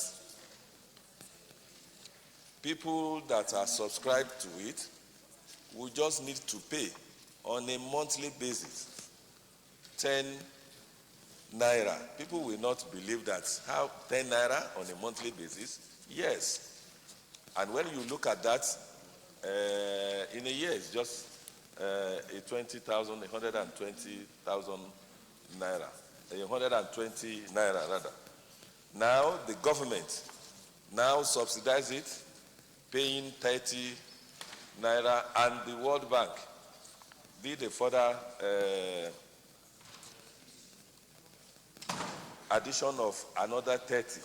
people that are subscribed to it will just need to pay on a monthly basis 10 naira. People will not believe that. How 10 naira on a monthly basis? Yes. And when you look at that, in a year, it's just 120,000 naira, 120 naira rather. Now the government now subsidize it, paying 30 naira, and the World Bank did a further addition of another 30,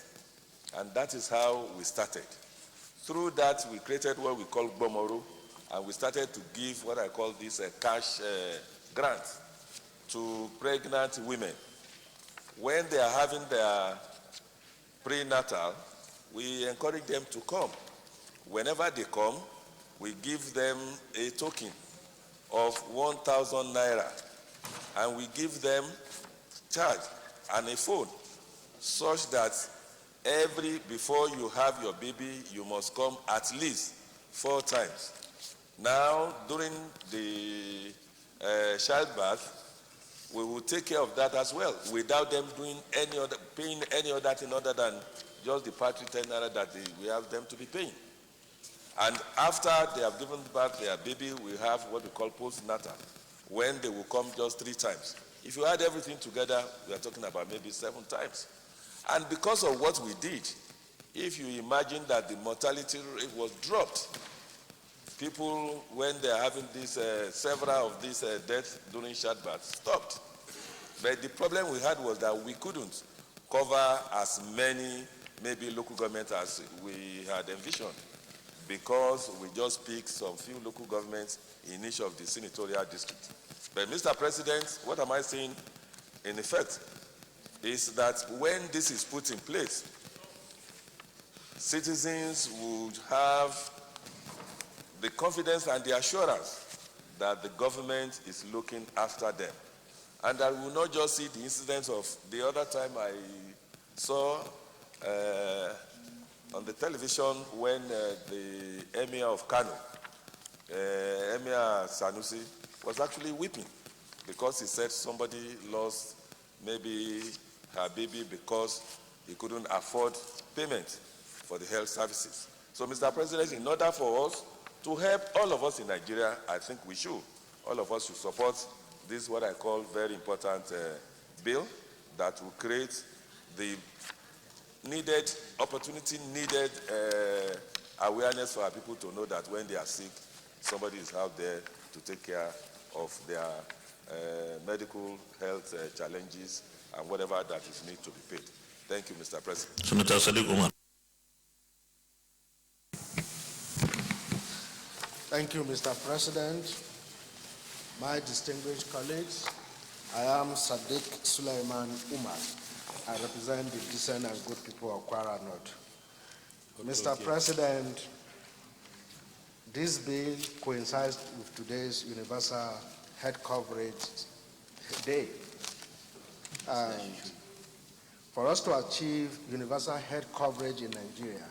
and that is how we started. Through that, we created what we call Bomoru, and we started to give what I call this cash grant to pregnant women. When they are having their prenatal, we encourage them to come. Whenever they come, we give them a token of 1,000 naira, and we give them charge and a phone, such that before you have your baby, you must come at least 4 times. Now, during the childbirth, we will take care of that as well, without them paying any other thing other than just the paternity 10 naira that we have them to be paying. And after they have given birth their baby, we have what we call postnatal, when they will come just 3 times. If you add everything together, we are talking about maybe 7 times. And because of what we did, if you imagine that the mortality rate was dropped, people, when they are having several of these deaths during childbirth, stopped. But the problem we had was that we couldn't cover as many, maybe local government as we had envisioned. because we just picked some few local governments in each of the senatorial districts. But Mr. President, what am I saying in effect is that when this is put in place, citizens would have the confidence and the assurance that the government is looking after them. And I will not just see the incidents of the other time I saw on the television when the Emir of Kano, Emir Sanusi, was actually weeping because he said somebody lost maybe her baby because he couldn't afford payment for the health services. So, Mr. President, in order for us to help all of us in Nigeria, I think we should. All of us should support this, what I call very important bill that will create the needed opportunity, needed awareness for our people to know that when they are sick, somebody is out there to take care of their medical health challenges and whatever that is need to be paid. Thank you, Mr. President. Senator Sadiq Umar. Thank you, Mr. President. My distinguished colleagues, I am Sadiq Sulaiman Umar. I represent the decent and good people of Kwara North. Mr. President, this bill coincides with today's Universal Health Coverage Day. And for us to achieve universal health coverage in Nigeria,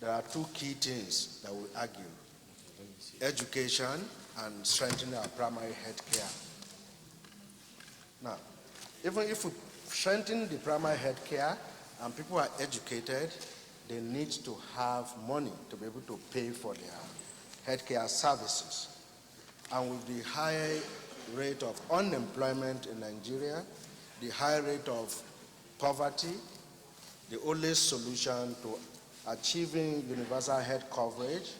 there are two key things that we argue: education and strengthening our primary health care. Now, even if we strengthen the primary health care and people are educated, they need to have money to be able to pay for their health care services. And with the high rate of unemployment in Nigeria, the high rate of poverty, the only solution to achieving universal health coverage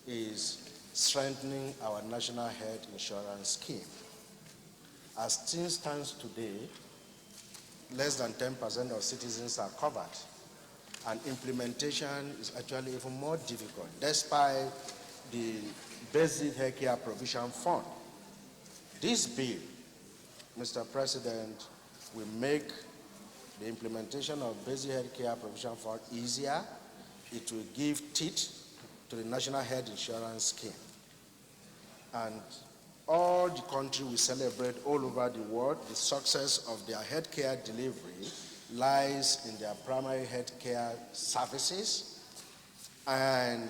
is strengthening our national health insurance scheme. As things stand today, less than 10% of citizens are covered, and implementation is actually even more difficult, despite the Basic Healthcare Provision Fund. This bill, Mr. President, will make the implementation of Basic Healthcare Provision Fund easier. It will give teeth to the National Health Insurance Scheme. And all the country will celebrate all over the world the success of their healthcare delivery lies in their primary healthcare services and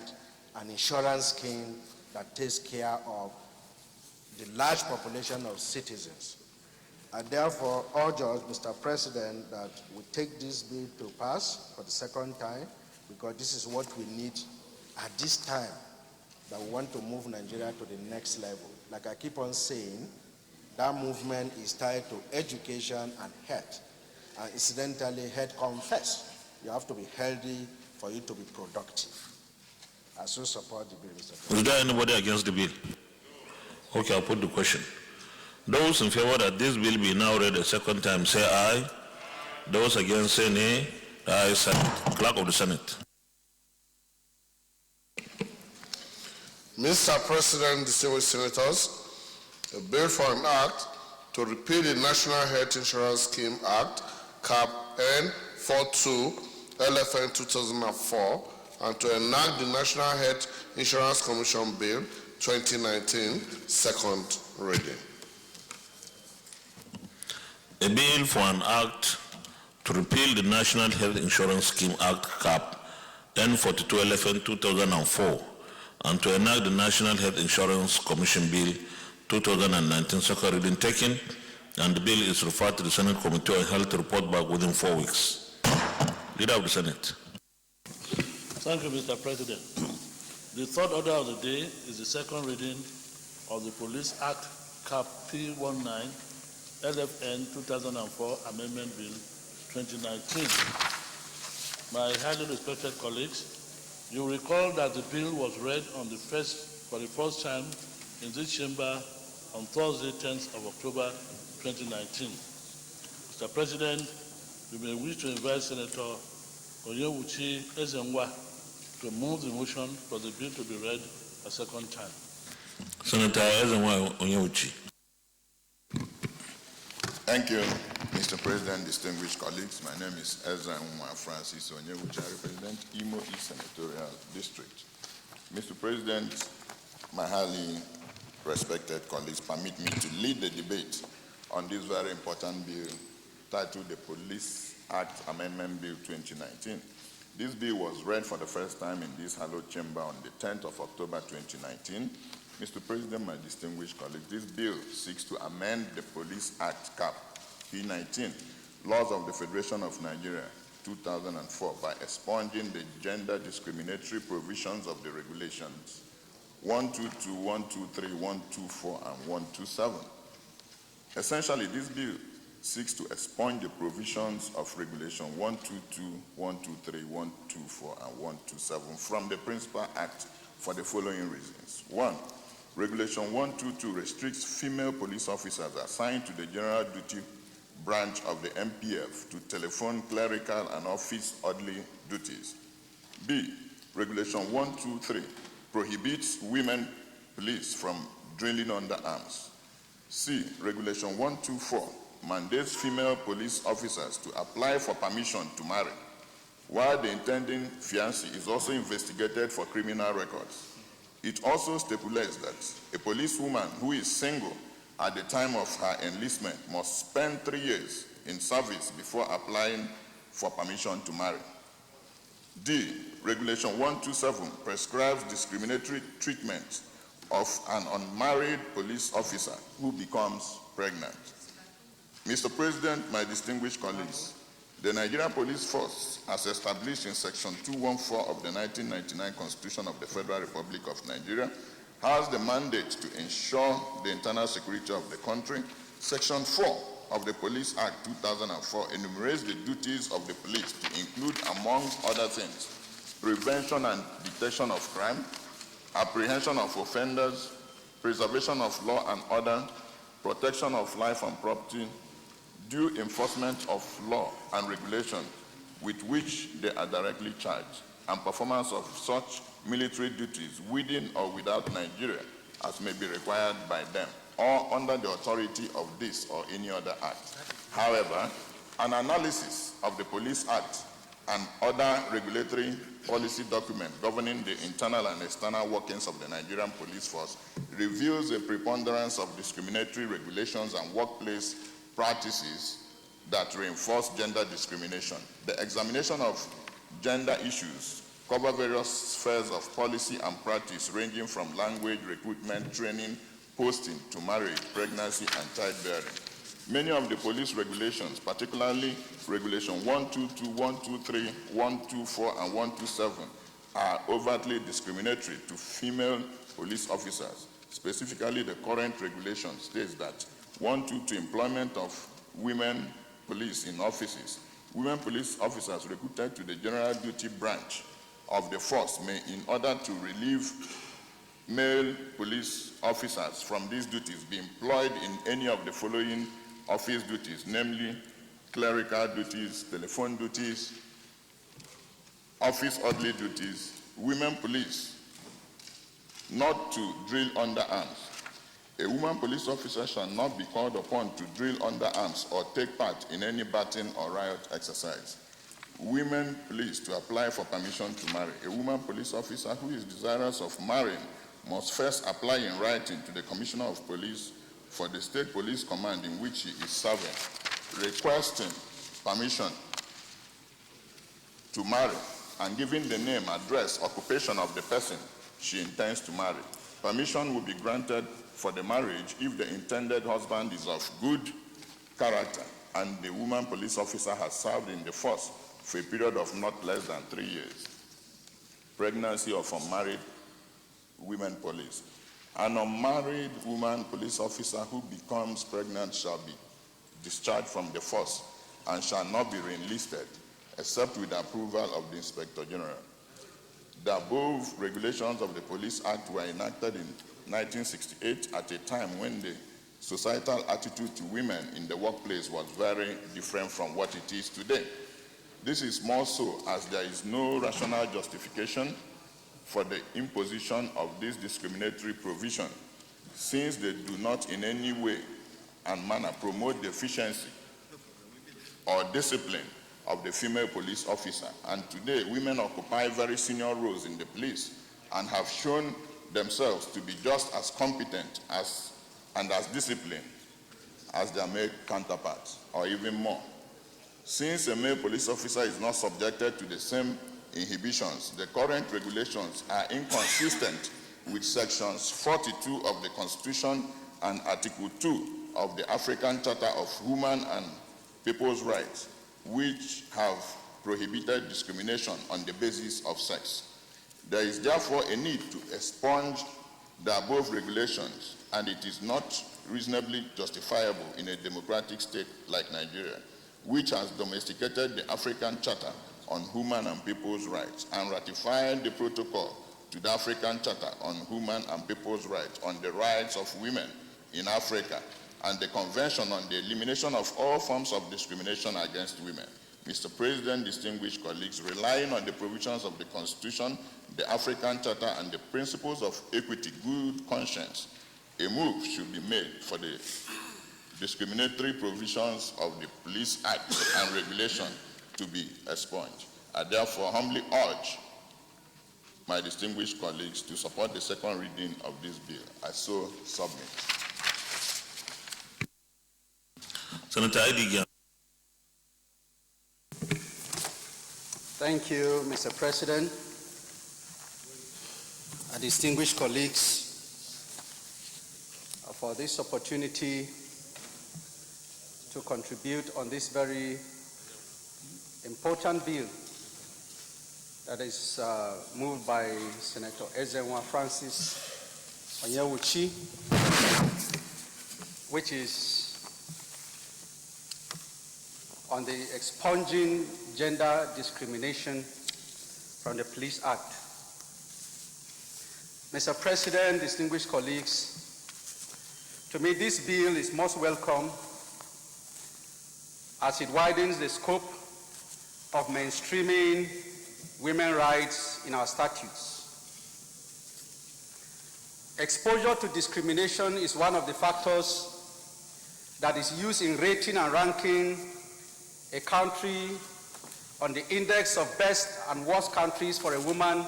an insurance scheme that takes care of the large population of citizens. I therefore urge us, Mr. President, that we take this bill to pass for the second time, because this is what we need at this time that we want to move Nigeria to the next level. Like I keep on saying, that movement is tied to education and health. And incidentally, health comes first. You have to be healthy for you to be productive. I so support the bill, Mr. President. Is there anybody against the bill? Okay, I'll put the question. Those in favor that this bill be now read a second time, say aye. Those against, say nay. The ayes have it. Clerk of the Senate. Mr. President, distinguished senators, a bill for an act to repeal the National Health Insurance Scheme Act, Cap N42, LFN 2004, and to enact the National Health Insurance Commission Bill 2019, second reading. A bill for an act to repeal the National Health Insurance Scheme Act, Cap N42, LFN 2004, and to enact the National Health Insurance Commission Bill 2019, second reading taken, and the bill is referred to the Senate Committee on Health to report back within 4 weeks. Leader of the Senate. Thank you, Mr. President. The third order of the day is the second reading of the Police Act, Cap P19, LFN 2004, Amendment Bill 2019. My highly respected colleagues, you recall that the bill was read for the first time in this chamber on Thursday, 10th of October 2019. Mr. President, you may wish to invite Senator Onyewuchi Ezenwa to move the motion for the bill to be read a second time. Senator Ezenwa Onyewuchi. Thank you, Mr. President, distinguished colleagues. My name is Ezra Francis Onyewuchi. I represent Imo East Senatorial District. Mr. President, my highly respected colleagues, permit me to lead the debate on this very important bill titled the Police Act Amendment Bill 2019. This bill was read for the first time in this hallowed chamber on the 10th of October 2019. Mr. President, my distinguished colleagues, this bill seeks to amend the Police Act Cap P19, Laws of the Federation of Nigeria, 2004, by expunging the gender discriminatory provisions of the regulations 122, 123, 124, and 127. Essentially, this bill seeks to expunge the provisions of Regulation 122, 123, 124, and 127 from the Principal Act for the following reasons. 1. Regulation 122 restricts female police officers assigned to the General Duty Branch of the MPF to telephone, clerical, and office orderly duties. B. Regulation 123 prohibits women police from drilling under arms. C. Regulation 124 mandates female police officers to apply for permission to marry, while the intending fiancé is also investigated for criminal records. It also stipulates that a policewoman who is single at the time of her enlistment must spend 3 years in service before applying for permission to marry. D. Regulation 127 prescribes discriminatory treatment of an unmarried police officer who becomes pregnant. Mr. President, my distinguished colleagues, the Nigerian Police Force, as established in Section 214 of the 1999 Constitution of the Federal Republic of Nigeria, has the mandate to ensure the internal security of the country. Section 4 of the Police Act 2004 enumerates the duties of the police to include, among other things, prevention and detection of crime, apprehension of offenders, preservation of law and order, protection of life and property, due enforcement of law and regulation with which they are directly charged, and performance of such military duties within or without Nigeria as may be required by them, or under the authority of this or any other act. However, an analysis of the Police Act and other regulatory policy documents governing the internal and external workings of the Nigerian Police Force reveals a preponderance of discriminatory regulations and workplace practices that reinforce gender discrimination. The examination of gender issues cover various spheres of policy and practice ranging from language, recruitment, training, posting to marriage, pregnancy, and childbearing. Many of the police regulations, particularly Regulation 122, 123, 124, and 127, are overtly discriminatory to female police officers. Specifically, the current regulation states that 122, employment of women police in offices. Women police officers recruited to the General Duty Branch of the force may, in order to relieve male police officers from these duties, be employed in any of the following office duties, namely clerical duties, telephone duties, office orderly duties. Women police not to drill under arms. A woman police officer shall not be called upon to drill under arms or take part in any battering or riot exercise. Women police to apply for permission to marry. A woman police officer who is desirous of marrying must first apply in writing to the Commissioner of Police for the State Police Command in which she is serving, requesting permission to marry and giving the name, address, occupation of the person she intends to marry. Permission will be granted for the marriage if the intended husband is of good character and the woman police officer has served in the force for a period of not less than 3 years. Pregnancy of unmarried women police. An unmarried woman police officer who becomes pregnant shall be discharged from the force and shall not be re-enlisted except with the approval of the Inspector General. The above regulations of the Police Act were enacted in 1968 at a time when the societal attitude to women in the workplace was very different from what it is today. This is more so as there is no rational justification for the imposition of this discriminatory provision, since they do not in any way and manner promote the efficiency or discipline of the female police officer. And today, women occupy very senior roles in the police and have shown themselves to be just as competent and as disciplined as their male counterparts, or even more. Since a male police officer is not subjected to the same inhibitions, the current regulations are inconsistent with sections 42 of the Constitution and Article 2 of the African Charter of Human and People's Rights, which have prohibited discrimination on the basis of sex. There is therefore a need to expunge the above regulations, and it is not reasonably justifiable in a democratic state like Nigeria, which has domesticated the African Charter on Human and People's Rights and ratified the protocol to the African Charter on Human and People's Rights on the rights of women in Africa and the Convention on the Elimination of all forms of discrimination against women. Mr. President, distinguished colleagues, relying on the provisions of the Constitution, the African Charter, and the principles of equity, good conscience, a move should be made for the discriminatory provisions of the Police Act and regulation to be expunged. I therefore humbly urge my distinguished colleagues to support the second reading of this bill. I so submit. Senator Idiga. Thank you, Mr. President. Distinguished colleagues, for this opportunity to contribute on this very important bill that is moved by Senator Ezenwa Francis Onyewuchi, which is on the expunging gender discrimination from the Police Act. Mr. President, distinguished colleagues, to me this bill is most welcome as it widens the scope of mainstreaming women's rights in our statutes. Exposure to discrimination is one of the factors that is used in rating and ranking a country on the index of best and worst countries for a woman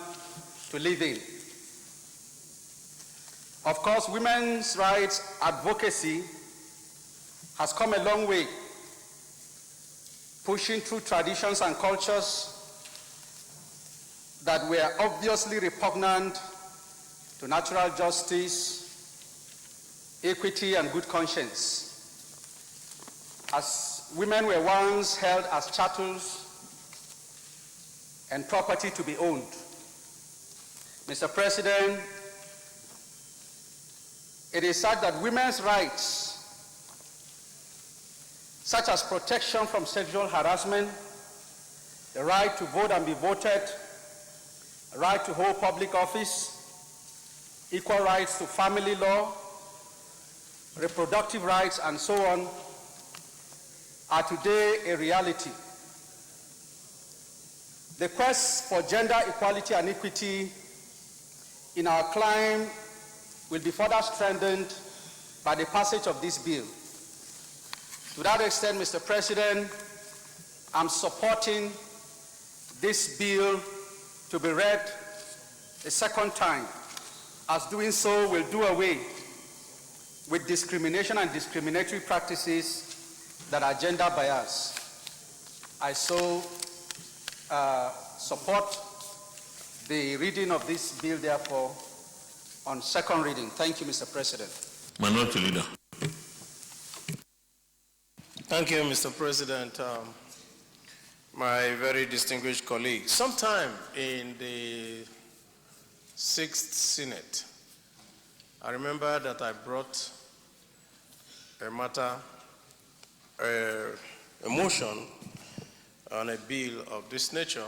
to live in. Of course, women's rights advocacy has come a long way, pushing through traditions and cultures that were obviously repugnant to natural justice, equity, and good conscience. As women were once held as chattels and property to be owned. Mr. President, it is said that women's rights, such as protection from sexual harassment, the right to vote and be voted, the right to hold public office, equal rights to family law, reproductive rights, and so on, are today a reality. The quest for gender equality and equity in our climb will be further strengthened by the passage of this bill. To that extent, Mr. President, I'm supporting this bill to be read a second time, as doing so will do away with discrimination and discriminatory practices that are gender biased. I so support the reading of this bill, therefore, on second reading. Thank you, Mr. President. Minority Leader. Thank you, Mr. President. My very distinguished colleagues, sometime in the 6th Senate, I remember that I brought a matter, a motion on a bill of this nature,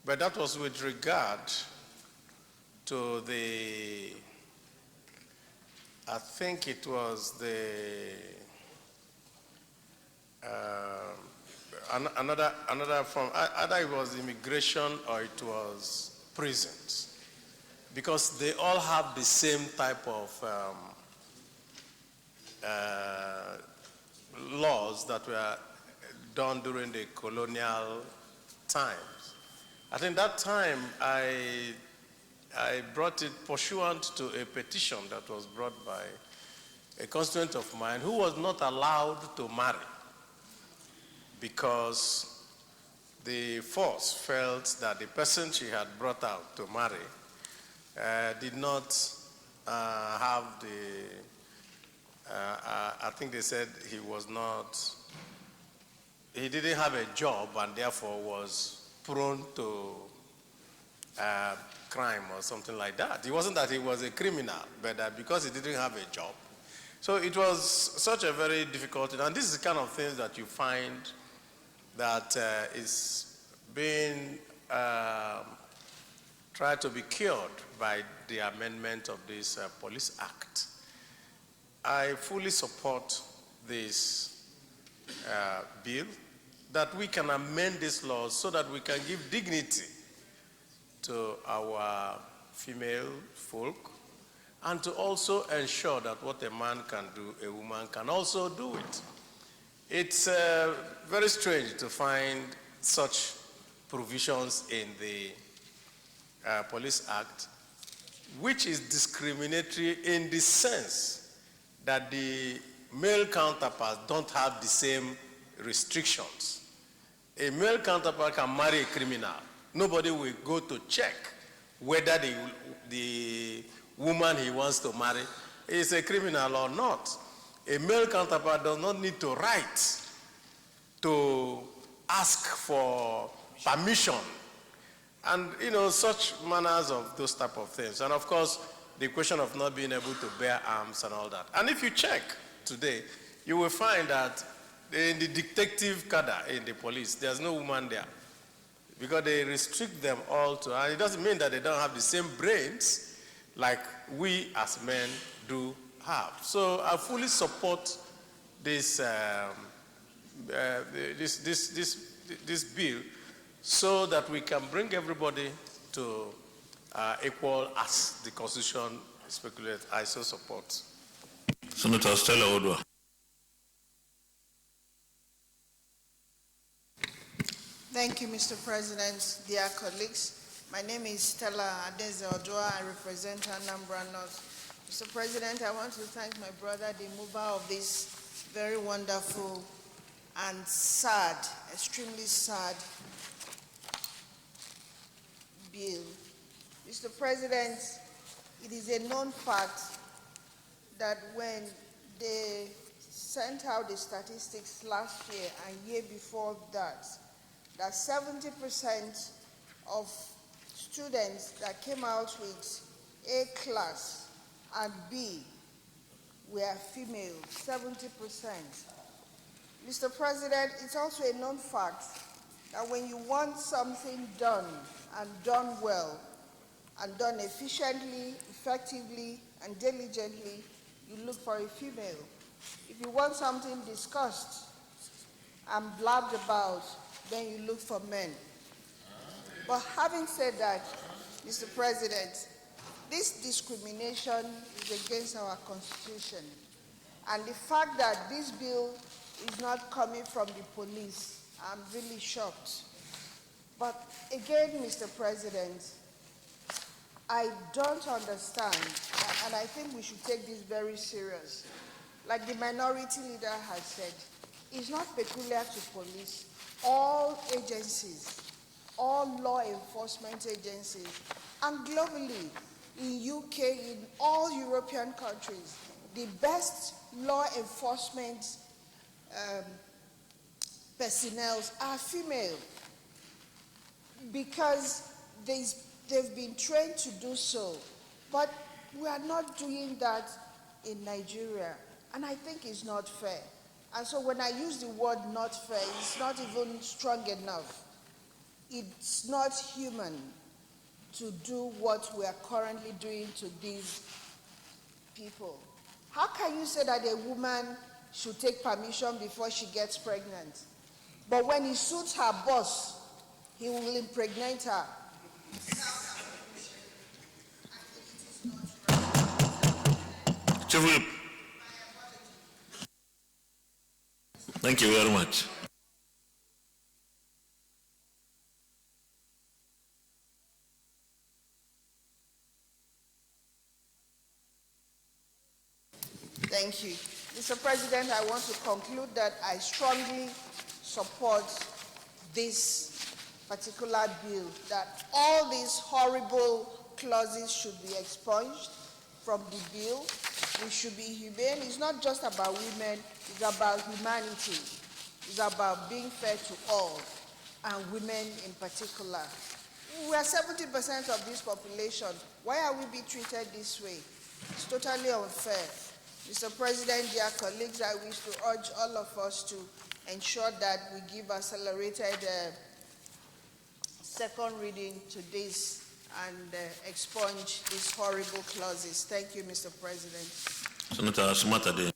but that was with regard to the, I think it was the another form, either it was immigration or it was prisons, because they all have the same type of laws that were done during the colonial times. I think that time I brought it pursuant to a petition that was brought by a constituent of mine who was not allowed to marry because the force felt that the person she had brought out to marry did not have the, I think they said he didn't have a job and therefore was prone to crime or something like that. It wasn't that he was a criminal, but because he didn't have a job. So it was such a very difficult thing, and this is the kind of things that you find that is being tried to be cured by the amendment of this Police Act. I fully support this bill, that we can amend this law so that we can give dignity to our female folk, and to also ensure that what a man can do, a woman can also do it. It's very strange to find such provisions in the Police Act, which is discriminatory in the sense that the male counterparts don't have the same restrictions. A male counterpart can marry a criminal. Nobody will go to check whether the woman he wants to marry is a criminal or not. A male counterpart does not need to write to ask for permission and, such manners of those type of things. And of course, the question of not being able to bear arms and all that. And if you check today, you will find that in the detective cadre in the police, there's no woman there, because they restrict them all to, and it doesn't mean that they don't have the same brains like we as men do have. So I fully support this this bill, so that we can bring everybody to equal as the Constitution speculates. I so support. Senator Stella Odwa. Thank you, Mr. President, dear colleagues. My name is Stella Adeze Odwa. I represent Anambra North. Mr. President, I want to thank my brother, the mover of this very wonderful and sad, extremely sad bill. Mr. President, it is a known fact that when they sent out the statistics last year and year before that 70% of students that came out with A class and B were female, 70%. Mr. President, it's also a known fact that when you want something done and done well and done efficiently, effectively, and diligently, you look for a female. If you want something discussed and blabbed about, then you look for men. But having said that, Mr. President, this discrimination is against our Constitution. And the fact that this bill is not coming from the police, I'm really shocked. But again, Mr. President, I don't understand, and I think we should take this very serious. Like the minority leader has said, it's not peculiar to police. All agencies, all law enforcement agencies, and globally, in UK, in all European countries, the best law enforcement personnel are female, because they've been trained to do so. But we are not doing that in Nigeria, and I think it's not fair. And so when I use the word not fair, it's not even strong enough. It's not human to do what we are currently doing to these people. How can you say that a woman should take permission before she gets pregnant? But when he suits her boss, he will impregnate her. Chief Whip. Thank you very much. Thank you. Mr. President, I want to conclude that I strongly support this particular bill, that all these horrible clauses should be expunged from the bill. We should be humane. It's not just about women, it's about humanity. It's about being fair to all, and women in particular. We are 70% of this population. Why are we being treated this way? It's totally unfair. Mr. President, dear colleagues, I wish to urge all of us to ensure that we give accelerated second reading to this and expunge these horrible clauses. Thank you, Mr. President. Senator Sumatade.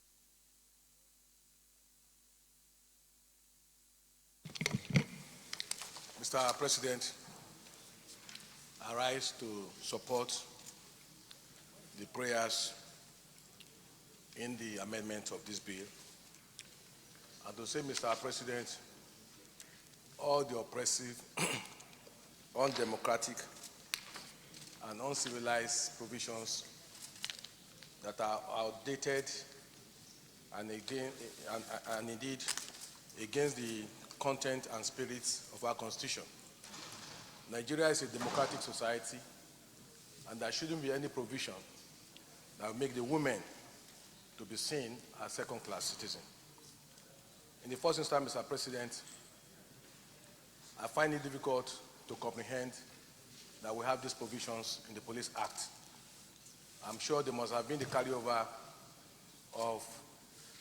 Mr. President, I rise to support the prayers in the amendment of this bill, and to say, Mr. President, all the oppressive, undemocratic, and uncivilized provisions that are outdated and indeed against the content and spirit of our Constitution. Nigeria is a democratic society, and there shouldn't be any provision that will make the women to be seen as second-class citizens. In the first instance, Mr. President, I find it difficult to comprehend that we have these provisions in the Police Act. I'm sure there must have been the carryover of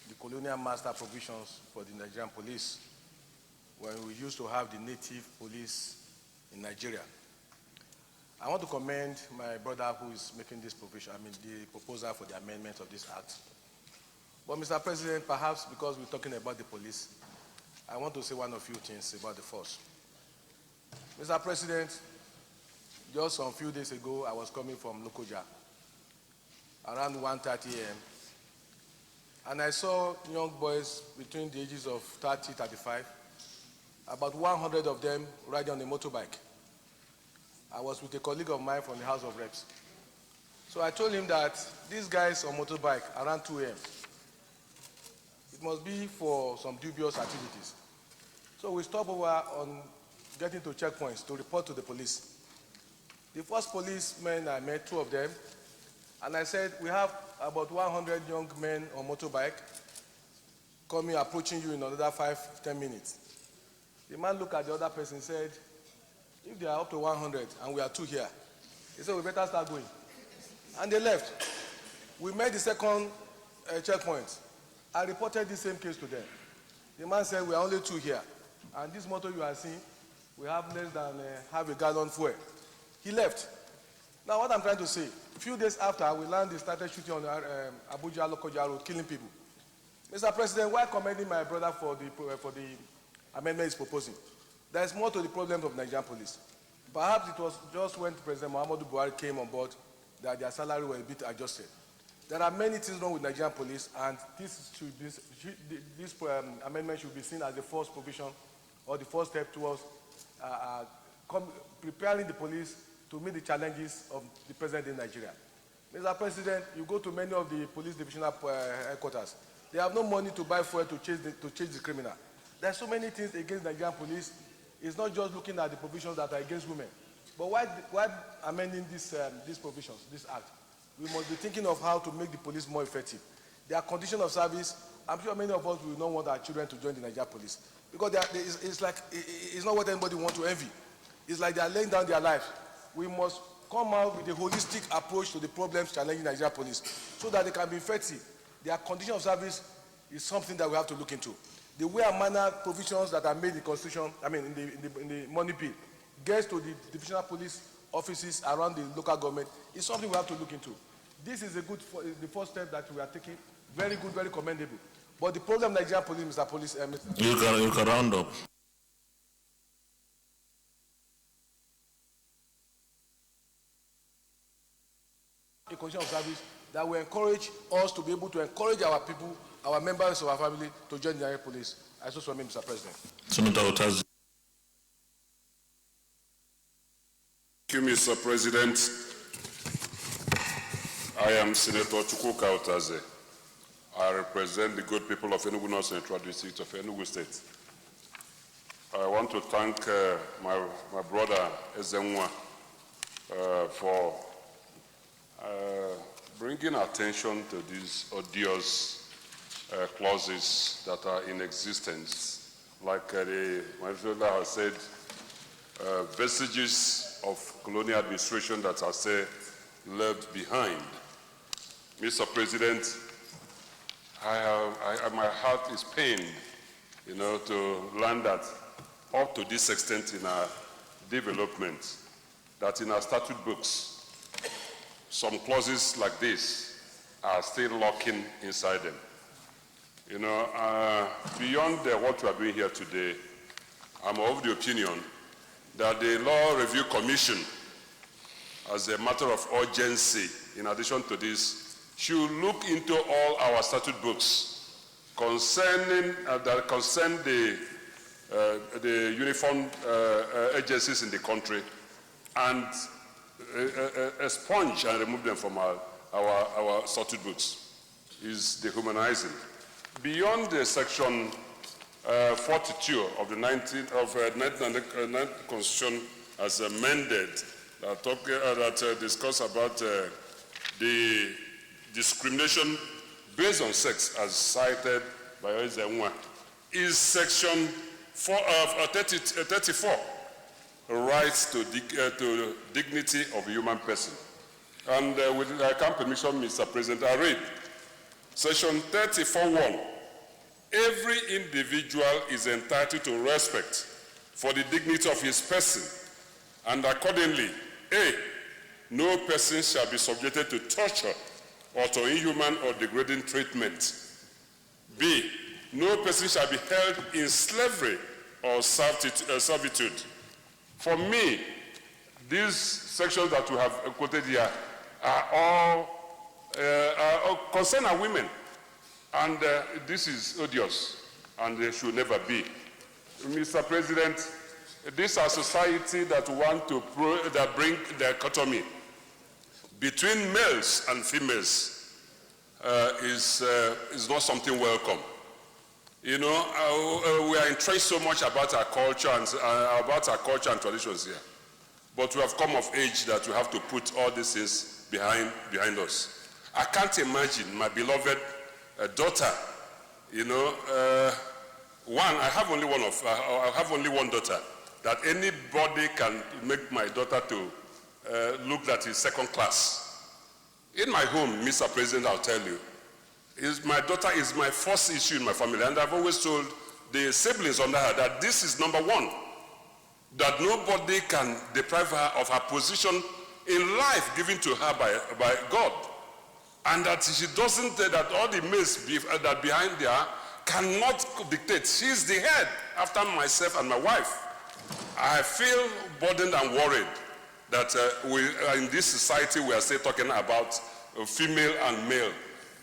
the colonial master provisions for the Nigerian police when we used to have the native police in Nigeria. I want to commend my brother who is making this provision, the proposal for the amendment of this act. But Mr. President, perhaps because we're talking about the police, I want to say one or few things about the force. Mr. President, just some few days ago, I was coming from Lokoja around 1:30 a.m. and I saw young boys between the ages of 30, 35, about 100 of them riding on a motorbike. I was with a colleague of mine from the House of Reps. So I told him that these guys on motorbike around 2 a.m., it must be for some dubious activities. So we stopped over on getting to checkpoints to report to the police. The first policemen I met, 2 of them, and I said, we have about 100 young men on motorbike coming, approaching you in another 5-10 minutes. The man looked at the other person and said, if they are up to 100 and we are 2 here, he said, we better start going. And they left. We made the second checkpoint. I reported the same case to them. The man said, we are only 2 here. And this motor you are seeing, we have less than half a gallon fuel. He left. Now what I'm trying to say, a few days after we landed, they started shooting on Abuja Lokoja Road, killing people. Mr. President, why commending my brother for the amendment he's proposing? There is more to the problems of Nigerian police. Perhaps it was just when President Muhammadu Buhari came on board that their salary was a bit adjusted. There are many things wrong with Nigerian police, and this amendment should be seen as the first provision or the first step towards preparing the police to meet the challenges of the present in Nigeria. Mr. President, you go to many of the police divisional headquarters. They have no money to buy fuel to chase the criminal. There are so many things against Nigerian police. It's not just looking at the provisions that are against women. But why amending these provisions, this act? We must be thinking of how to make the police more effective. Their condition of service, I'm sure many of us will not want our children to join the Nigerian police. Because it's not what anybody wants to envy. It's like they are laying down their lives. We must come out with a holistic approach to the problems challenging Nigerian police so that they can be effective. Their condition of service is something that we have to look into. The way and manner provisions that are made in the Constitution, in the money bill, gets to the divisional police offices around the local government is something we have to look into. This is the first step that we are taking. Very good, very commendable. But the problem Nigerian police, Mr. Police, You can round up. condition of service that will encourage us to be able to encourage our people, our members of our family, to join the Nigerian police. I so submit, Mr. President. Senator Otazi. Thank you, Mr. President. I am Senator Chukwuka Otaze. I represent the good people of Enugu North Central District of Enugu State. I want to thank my brother Ezenwa for bringing attention to these odious clauses that are in existence. Like my brother has said, vestiges of colonial administration that are still left behind. Mr. President, my heart is pained, to learn that up to this extent in our development, that in our statute books, some clauses like this are still lurking inside them. Beyond what we are doing here today, I'm of the opinion that the Law Review Commission, as a matter of urgency, in addition to this, should look into all our statute books concerning that concern the uniformed agencies in the country, and expunge and remove them from our statute books. Is dehumanizing. Beyond the section 42 of the 19th Constitution as amended, that discuss about the discrimination based on sex as cited by Ozenwa, is section 34, rights to dignity of a human person. And with I can permission, Mr. President, I read section 34(1). Every individual is entitled to respect for the dignity of his person, and accordingly, A, no person shall be subjected to torture or to inhuman or degrading treatment. B, no person shall be held in slavery or servitude. For me, these sections that we have quoted here are all concern our women, and this is odious, and they should never be. Mr. President, this is a society that want to bring the dichotomy between males and females is not something welcome. We are entrenched so much about our culture and traditions here, but we have come of age that we have to put all these things behind us. I can't imagine my beloved daughter. I have only one daughter. That anybody can make my daughter to look that is second class. In my home, Mr. President, I'll tell you, my daughter is my first issue in my family, and I've always told the siblings under her that this is number one, that nobody can deprive her of her position in life given to her by God, and that she doesn't, that all the males that behind her cannot dictate. She's the head after myself and my wife. I feel burdened and worried that in this society we are still talking about female and male.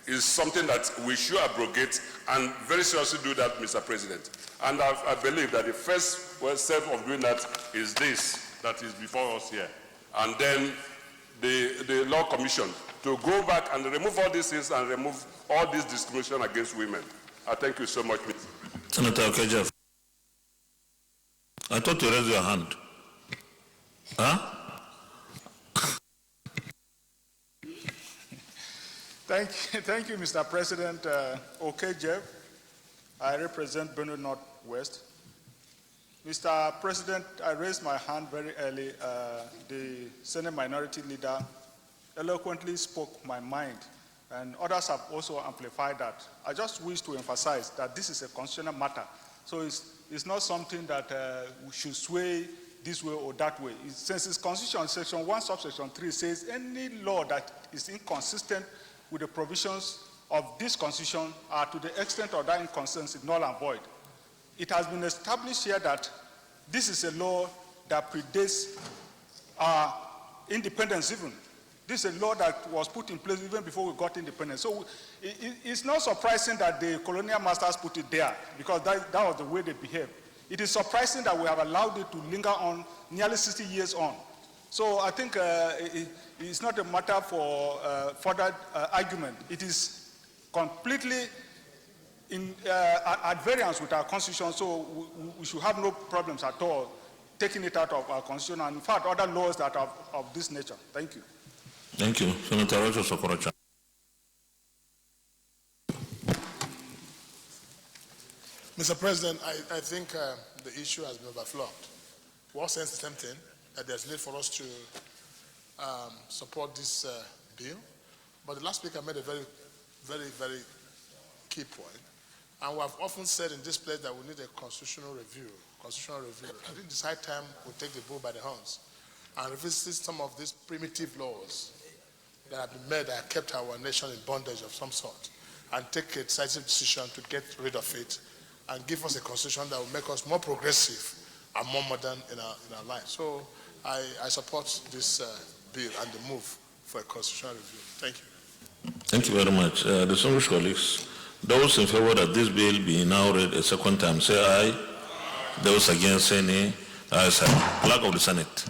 Is something that we should abrogate and very seriously do that, Mr. President. And I believe that the first step of doing that is this, that is before us here. And then the Law Commission to go back and remove all these things and remove all this discrimination against women. I thank you so much, Mr. Senator Okejeff. I thought you raised your hand. Huh? Thank you, Mr. President. Okejeff. I represent Benue Northwest. Mr. President, I raised my hand very early. The Senate Minority Leader eloquently spoke my mind, and others have also amplified that. I just wish to emphasize that this is a constitutional matter, so it's not something that we should sway this way or that way. Since it's Constitution, Section 1, Subsection 3 says any law that is inconsistent with the provisions of this Constitution are to the extent of that inconsistency null and void. It has been established here that this is a law that predates our independence even. This is a law that was put in place even before we got independence. So it's not surprising that the colonial masters put it there, because that was the way they behaved. It is surprising that we have allowed it to linger on nearly 60 years on. So I think it's not a matter for further argument. It is completely at variance with our constitution, so we should have no problems at all taking it out of our constitution, and in fact other laws that are of this nature. Thank you. Thank you. Senator Roger Sokorocha. Mr. President, I think the issue has been overflowed. We all sense the same thing, that there's need for us to support this bill. But the last speaker made a very key point. And we have often said in this place that we need a constitutional review. I think it's high time we take the bull by the horns and revisit some of these primitive laws that have been made that have kept our nation in bondage of some sort, and take a decisive decision to get rid of it and give us a constitution that will make us more progressive and more modern in our life. So I support this bill and the move for a constitutional review. Thank you. Thank you very much. Distinguished colleagues, those in favor that this bill be now read a second time, say aye. Those against, say nay. Ayes have it. Clerk of the Senate.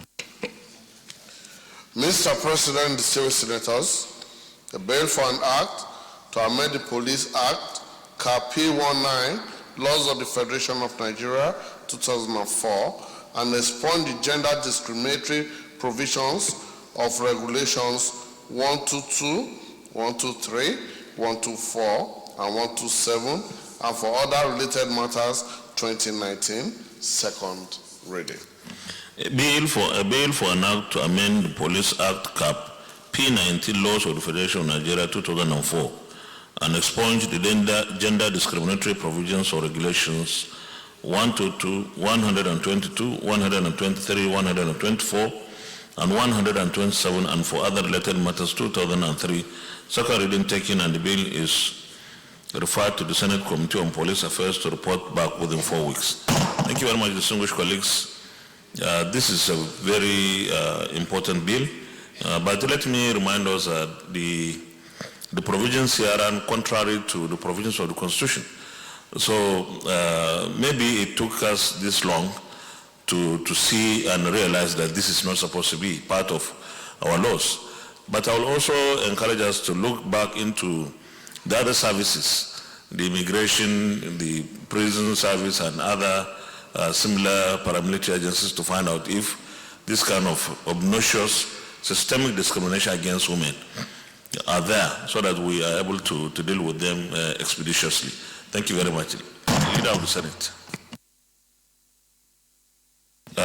Mr. President, distinguished senators, the bill for an act to amend the Police Act, Cap P19, Laws of the Federation of Nigeria, 2004, and expunge the gender discriminatory provisions of regulations 122, 123, 124, and 127, and for other related matters, 2019, second reading. A bill for an act to amend the Police Act Cap P19 Laws of the Federation of Nigeria 2004 and expunge the gender discriminatory provisions or regulations 122, 122, 123, 124, and 127, and for other related matters 2003. Second reading taken, and the bill is referred to the Senate Committee on Police Affairs to report back within 4 weeks. Thank you very much, distinguished colleagues. This is a very important bill, but let me remind us that the provisions here are contrary to the provisions of the Constitution. So maybe it took us this long to see and realize that this is not supposed to be part of our laws. But I will also encourage us to look back into the other services, the immigration, the prison service, and other similar paramilitary agencies, to find out if this kind of obnoxious systemic discrimination against women are there, so that we are able to deal with them expeditiously. Thank you very much. Leader of the Senate.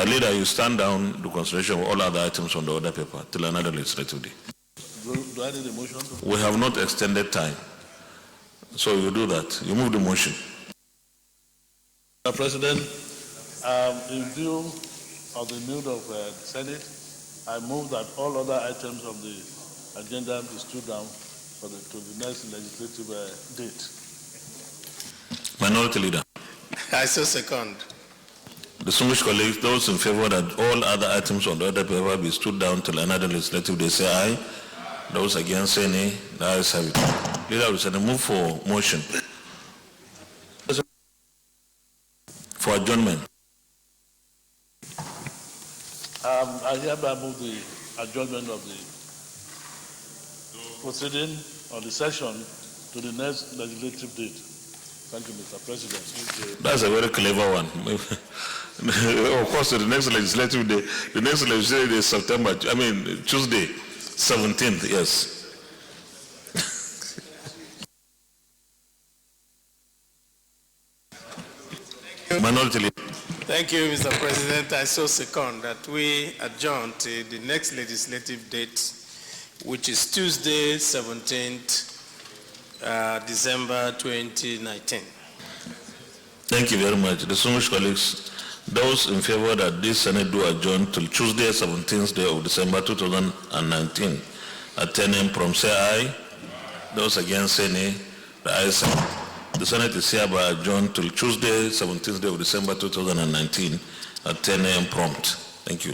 Leader, you stand down to consideration of all other items on the order paper till another legislative day. Do I need a motion? We have not extended time. So you do that. You move the motion. Mr. President, in view of the need of the Senate, I move that all other items of the agenda be stood down to the next legislative date. Minority Leader. I so second. Distinguished colleagues, those in favor that all other items on the order paper be stood down till another legislative day, say aye. Those against, say nay. The ayes have it. Leader of the Senate, move for motion. For adjournment. I hereby move the adjournment of the proceeding or the session to the next legislative date. Thank you, Mr. President. That's a very clever one. Of course, the next legislative day, is September, Tuesday, 17th, yes. Minority Leader. Thank you, Mr. President. I so second that we adjourn to the next legislative date, which is Tuesday, 17th December 2019. Thank you very much. Distinguished colleagues, those in favor that this Senate do adjourn till Tuesday, 17th day of December 2019 at 10 a.m. from say aye. Those against say nay. The ayes have it. The Senate is hereby adjourned till Tuesday, 17th day of December 2019 at 10 a.m. prompt. Thank you.